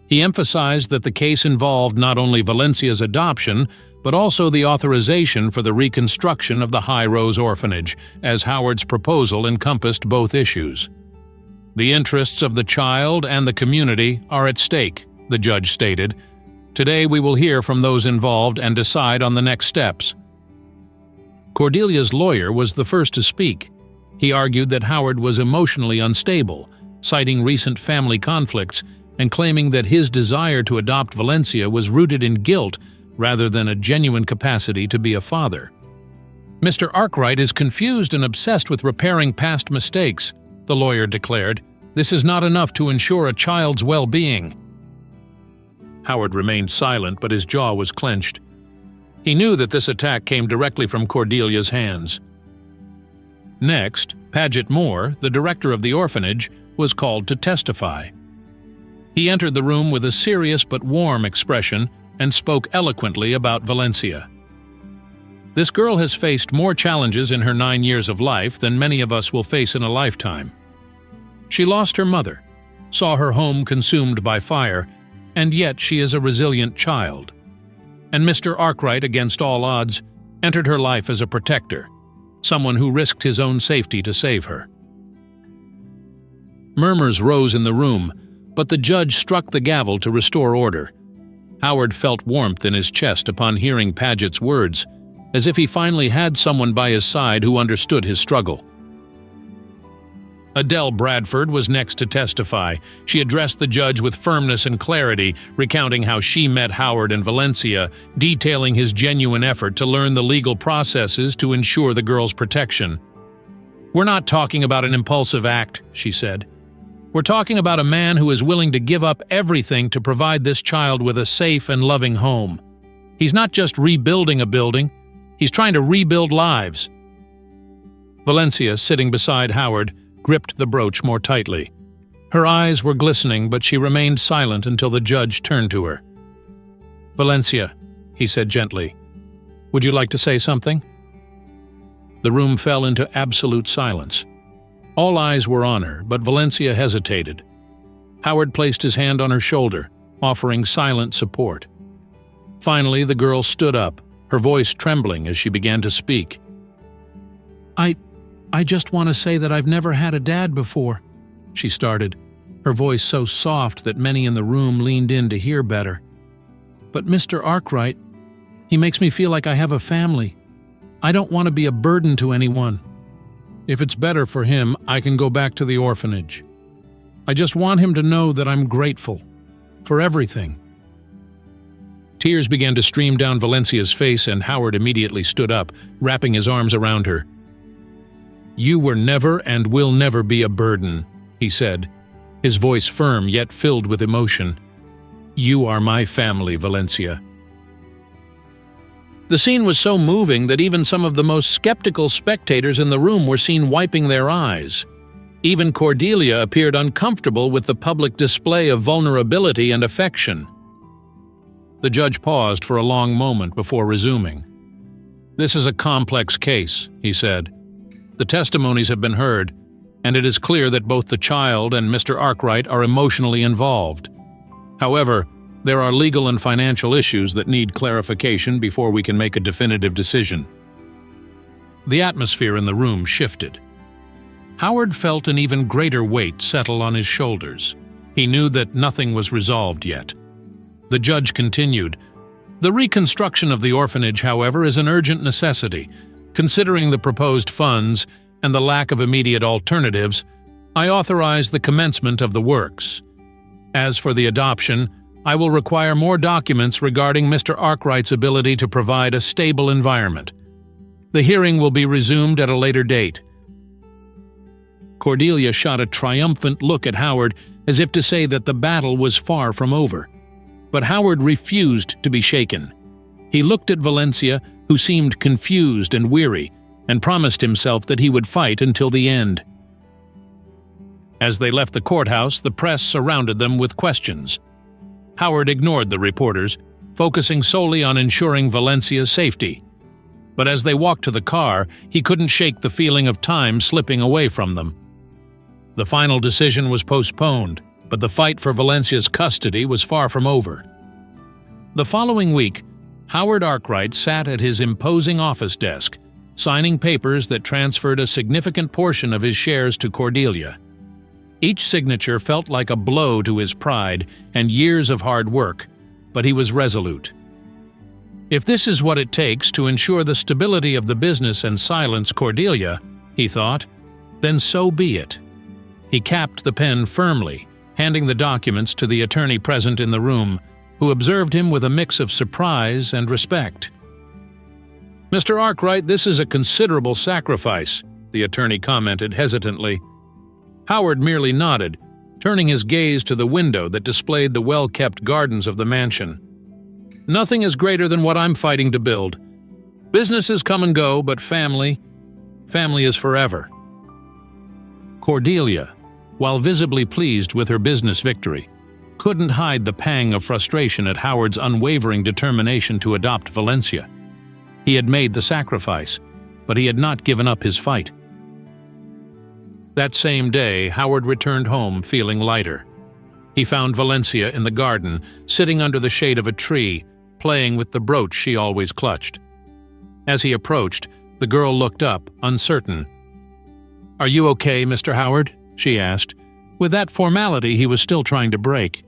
He emphasized that the case involved not only Valencia's adoption, but also the authorization for the reconstruction of the High Rose Orphanage, as Howard's proposal encompassed both issues. "The interests of the child and the community are at stake," the judge stated. "Today we will hear from those involved and decide on the next steps." Cordelia's lawyer was the first to speak. He argued that Howard was emotionally unstable, citing recent family conflicts and claiming that his desire to adopt Valencia was rooted in guilt rather than a genuine capacity to be a father. "Mr. Arkwright is confused and obsessed with repairing past mistakes," the lawyer declared. "This is not enough to ensure a child's well-being." Howard remained silent, but his jaw was clenched. He knew that this attack came directly from Cordelia's hands. Next, Paget Moore, the director of the orphanage, was called to testify. He entered the room with a serious but warm expression and spoke eloquently about Valencia. "This girl has faced more challenges in her 9 years of life than many of us will face in a lifetime. She lost her mother, saw her home consumed by fire, and yet she is a resilient child. And Mr. Arkwright, against all odds, entered her life as a protector, someone who risked his own safety to save her." Murmurs rose in the room, but the judge struck the gavel to restore order. Howard felt warmth in his chest upon hearing Paget's words, as if he finally had someone by his side who understood his struggle. Adele Bradford was next to testify. She addressed the judge with firmness and clarity, recounting how she met Howard in Valencia, detailing his genuine effort to learn the legal processes to ensure the girl's protection. "We're not talking about an impulsive act," she said. "We're talking about a man who is willing to give up everything to provide this child with a safe and loving home. He's not just rebuilding a building, he's trying to rebuild lives." Valencia, sitting beside Howard, gripped the brooch more tightly. Her eyes were glistening, but she remained silent until the judge turned to her. "Valencia," he said gently, "would you like to say something?" The room fell into absolute silence. All eyes were on her, but Valencia hesitated. Howard placed his hand on her shoulder, offering silent support. Finally, the girl stood up, her voice trembling as she began to speak. I just want to say that I've never had a dad before," she started, her voice so soft that many in the room leaned in to hear better. "But Mr. Arkwright, he makes me feel like I have a family. I don't want to be a burden to anyone. If it's better for him, I can go back to the orphanage. I just want him to know that I'm grateful for everything." Tears began to stream down Valencia's face, and Howard immediately stood up, wrapping his arms around her. "You were never and will never be a burden," he said, his voice firm yet filled with emotion. "You are my family, Valencia." The scene was so moving that even some of the most skeptical spectators in the room were seen wiping their eyes. Even Cordelia appeared uncomfortable with the public display of vulnerability and affection. The judge paused for a long moment before resuming. "This is a complex case," he said. "The testimonies have been heard, and it is clear that both the child and Mr. Arkwright are emotionally involved. However, there are legal and financial issues that need clarification before we can make a definitive decision." The atmosphere in the room shifted. Howard felt an even greater weight settle on his shoulders. He knew that nothing was resolved yet. The judge continued, "The reconstruction of the orphanage, however, is an urgent necessity. Considering the proposed funds and the lack of immediate alternatives, I authorize the commencement of the works. As for the adoption, I will require more documents regarding Mr. Arkwright's ability to provide a stable environment. The hearing will be resumed at a later date." Cordelia shot a triumphant look at Howard as if to say that the battle was far from over. But Howard refused to be shaken. He looked at Valencia, who seemed confused and weary, and promised himself that he would fight until the end. As they left the courthouse, the press surrounded them with questions. Howard ignored the reporters, focusing solely on ensuring Valencia's safety. But as they walked to the car, he couldn't shake the feeling of time slipping away from them. The final decision was postponed, but the fight for Valencia's custody was far from over. The following week, Howard Arkwright sat at his imposing office desk, signing papers that transferred a significant portion of his shares to Cordelia. Each signature felt like a blow to his pride and years of hard work, but he was resolute. If this is what it takes to ensure the stability of the business and silence Cordelia, he thought, then so be it. He capped the pen firmly, handing the documents to the attorney present in the room, who observed him with a mix of surprise and respect. "Mr. Arkwright, this is a considerable sacrifice," the attorney commented hesitantly. Howard merely nodded, turning his gaze to the window that displayed the well-kept gardens of the mansion. "Nothing is greater than what I'm fighting to build. Businesses come and go, but family is forever." Cordelia, while visibly pleased with her business victory, couldn't hide the pang of frustration at Howard's unwavering determination to adopt Valencia. He had made the sacrifice, but he had not given up his fight. That same day, Howard returned home feeling lighter. He found Valencia in the garden, sitting under the shade of a tree, playing with the brooch she always clutched. As he approached, the girl looked up, uncertain. "Are you okay, Mr. Howard?" she asked, with that formality he was still trying to break.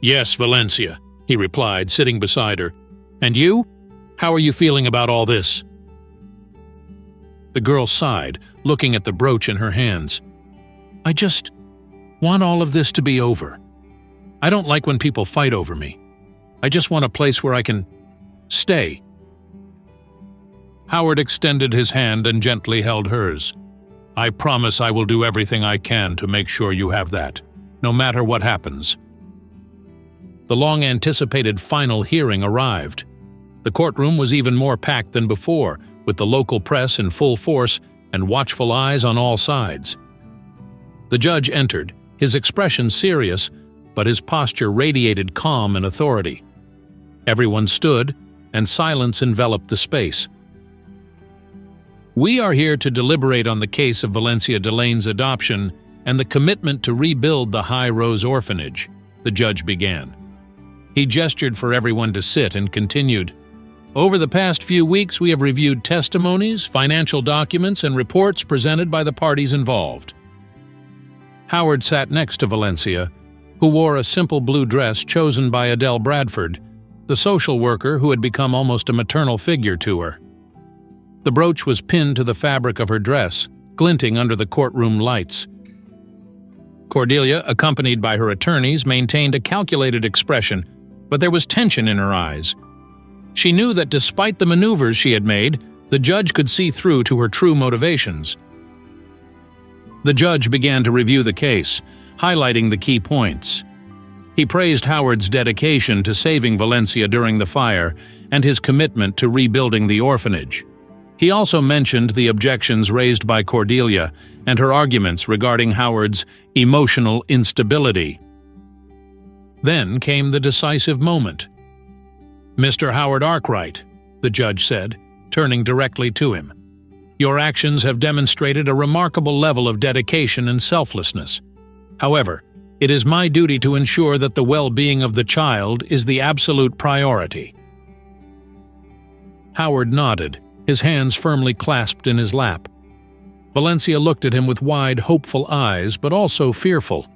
"Yes, Valencia," he replied, sitting beside her. "And you? How are you feeling about all this?" The girl sighed, looking at the brooch in her hands. "I just want all of this to be over. I don't like when people fight over me. I just want a place where I can stay." Howard extended his hand and gently held hers. "I promise I will do everything I can to make sure you have that, no matter what happens." The long-anticipated final hearing arrived. The courtroom was even more packed than before, with the local press in full force and watchful eyes on all sides. The judge entered, his expression serious, but his posture radiated calm and authority. Everyone stood, and silence enveloped the space. "We are here to deliberate on the case of Valencia Delane's adoption and the commitment to rebuild the High Rose Orphanage," the judge began. He gestured for everyone to sit and continued. "Over the past few weeks, we have reviewed testimonies, financial documents, and reports presented by the parties involved." Howard sat next to Valencia, who wore a simple blue dress chosen by Adele Bradford, the social worker who had become almost a maternal figure to her. The brooch was pinned to the fabric of her dress, glinting under the courtroom lights. Cordelia, accompanied by her attorneys, maintained a calculated expression, but there was tension in her eyes. She knew that despite the maneuvers she had made, the judge could see through to her true motivations. The judge began to review the case, highlighting the key points. He praised Howard's dedication to saving Valencia during the fire and his commitment to rebuilding the orphanage. He also mentioned the objections raised by Cordelia and her arguments regarding Howard's emotional instability. Then came the decisive moment. "Mr. Howard Arkwright," the judge said, turning directly to him, "your actions have demonstrated a remarkable level of dedication and selflessness. However, it is my duty to ensure that the well-being of the child is the absolute priority." Howard nodded, his hands firmly clasped in his lap. Valencia looked at him with wide, hopeful eyes, but also fearful.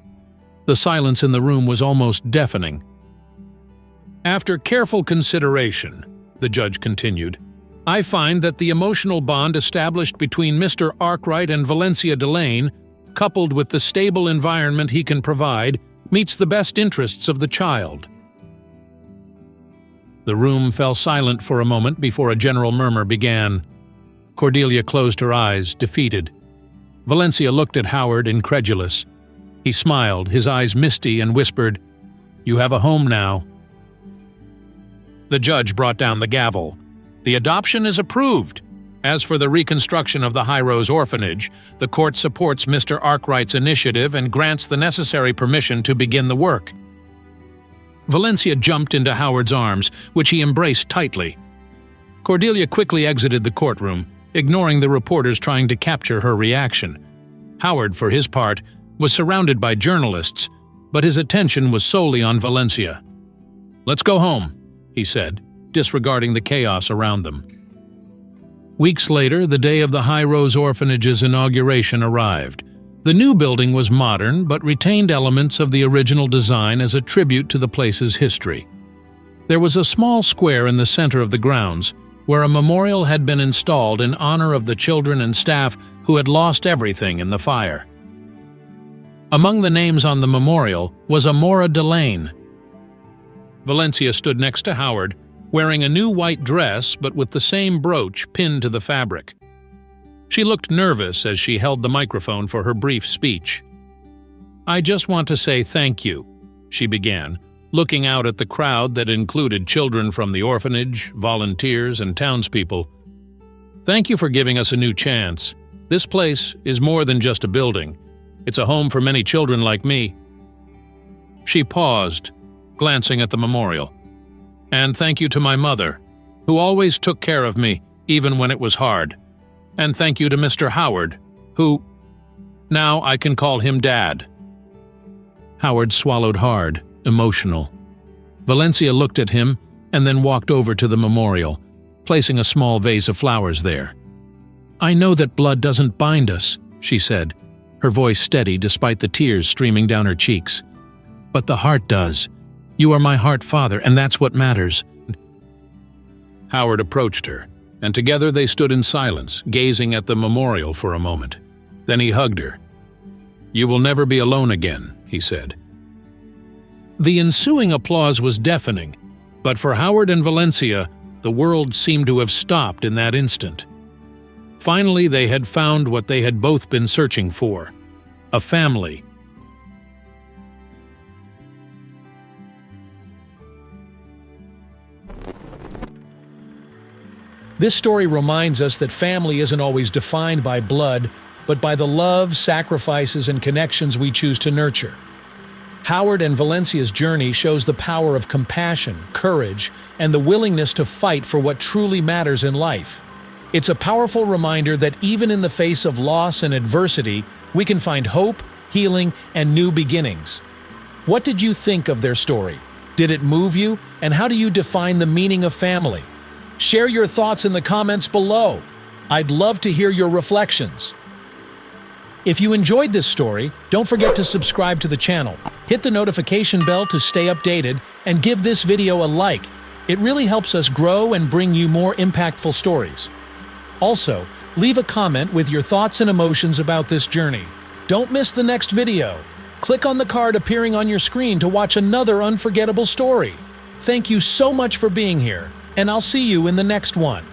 The silence in the room was almost deafening. "After careful consideration," the judge continued, "I find that the emotional bond established between Mr. Arkwright and Valencia Delane, coupled with the stable environment he can provide, meets the best interests of the child." The room fell silent for a moment before a general murmur began. Cordelia closed her eyes, defeated. Valencia looked at Howard, incredulous. He smiled, his eyes misty, and whispered, "You have a home now." The judge brought down the gavel. "The adoption is approved. As for the reconstruction of the High Rose Orphanage, the court supports Mr. Arkwright's initiative and grants the necessary permission to begin the work." Valencia jumped into Howard's arms, which he embraced tightly. Cordelia quickly exited the courtroom, ignoring the reporters trying to capture her reaction. Howard, for his part, was surrounded by journalists, but his attention was solely on Valencia. "Let's go home," he said, disregarding the chaos around them. Weeks later, the day of the High Rose Orphanage's inauguration arrived. The new building was modern, but retained elements of the original design as a tribute to the place's history. There was a small square in the center of the grounds, where a memorial had been installed in honor of the children and staff who had lost everything in the fire. Among the names on the memorial was Amora Delane. Valencia stood next to Howard, wearing a new white dress but with the same brooch pinned to the fabric. She looked nervous as she held the microphone for her brief speech. "I just want to say thank you," she began, looking out at the crowd that included children from the orphanage, volunteers, and townspeople. "Thank you for giving us a new chance. This place is more than just a building. It's a home for many children like me." She paused, glancing at the memorial. "And thank you to my mother, who always took care of me, even when it was hard. And thank you to Mr. Howard, who... now I can call him Dad." Howard swallowed hard, emotional. Valencia looked at him and then walked over to the memorial, placing a small vase of flowers there. "I know that blood doesn't bind us," she said, her voice steady despite the tears streaming down her cheeks. "But the heart does. You are my heart, Father, and that's what matters." Howard approached her, and together they stood in silence, gazing at the memorial for a moment. Then he hugged her. "You will never be alone again," he said. The ensuing applause was deafening, but for Howard and Valencia, the world seemed to have stopped in that instant. Finally, they had found what they had both been searching for: a family. This story reminds us that family isn't always defined by blood, but by the love, sacrifices, and connections we choose to nurture. Howard and Valencia's journey shows the power of compassion, courage, and the willingness to fight for what truly matters in life. It's a powerful reminder that even in the face of loss and adversity, we can find hope, healing, and new beginnings. What did you think of their story? Did it move you? And how do you define the meaning of family? Share your thoughts in the comments below. I'd love to hear your reflections. If you enjoyed this story, don't forget to subscribe to the channel, hit the notification bell to stay updated, and give this video a like. It really helps us grow and bring you more impactful stories. Also, leave a comment with your thoughts and emotions about this journey. Don't miss the next video. Click on the card appearing on your screen to watch another unforgettable story. Thank you so much for being here, and I'll see you in the next one.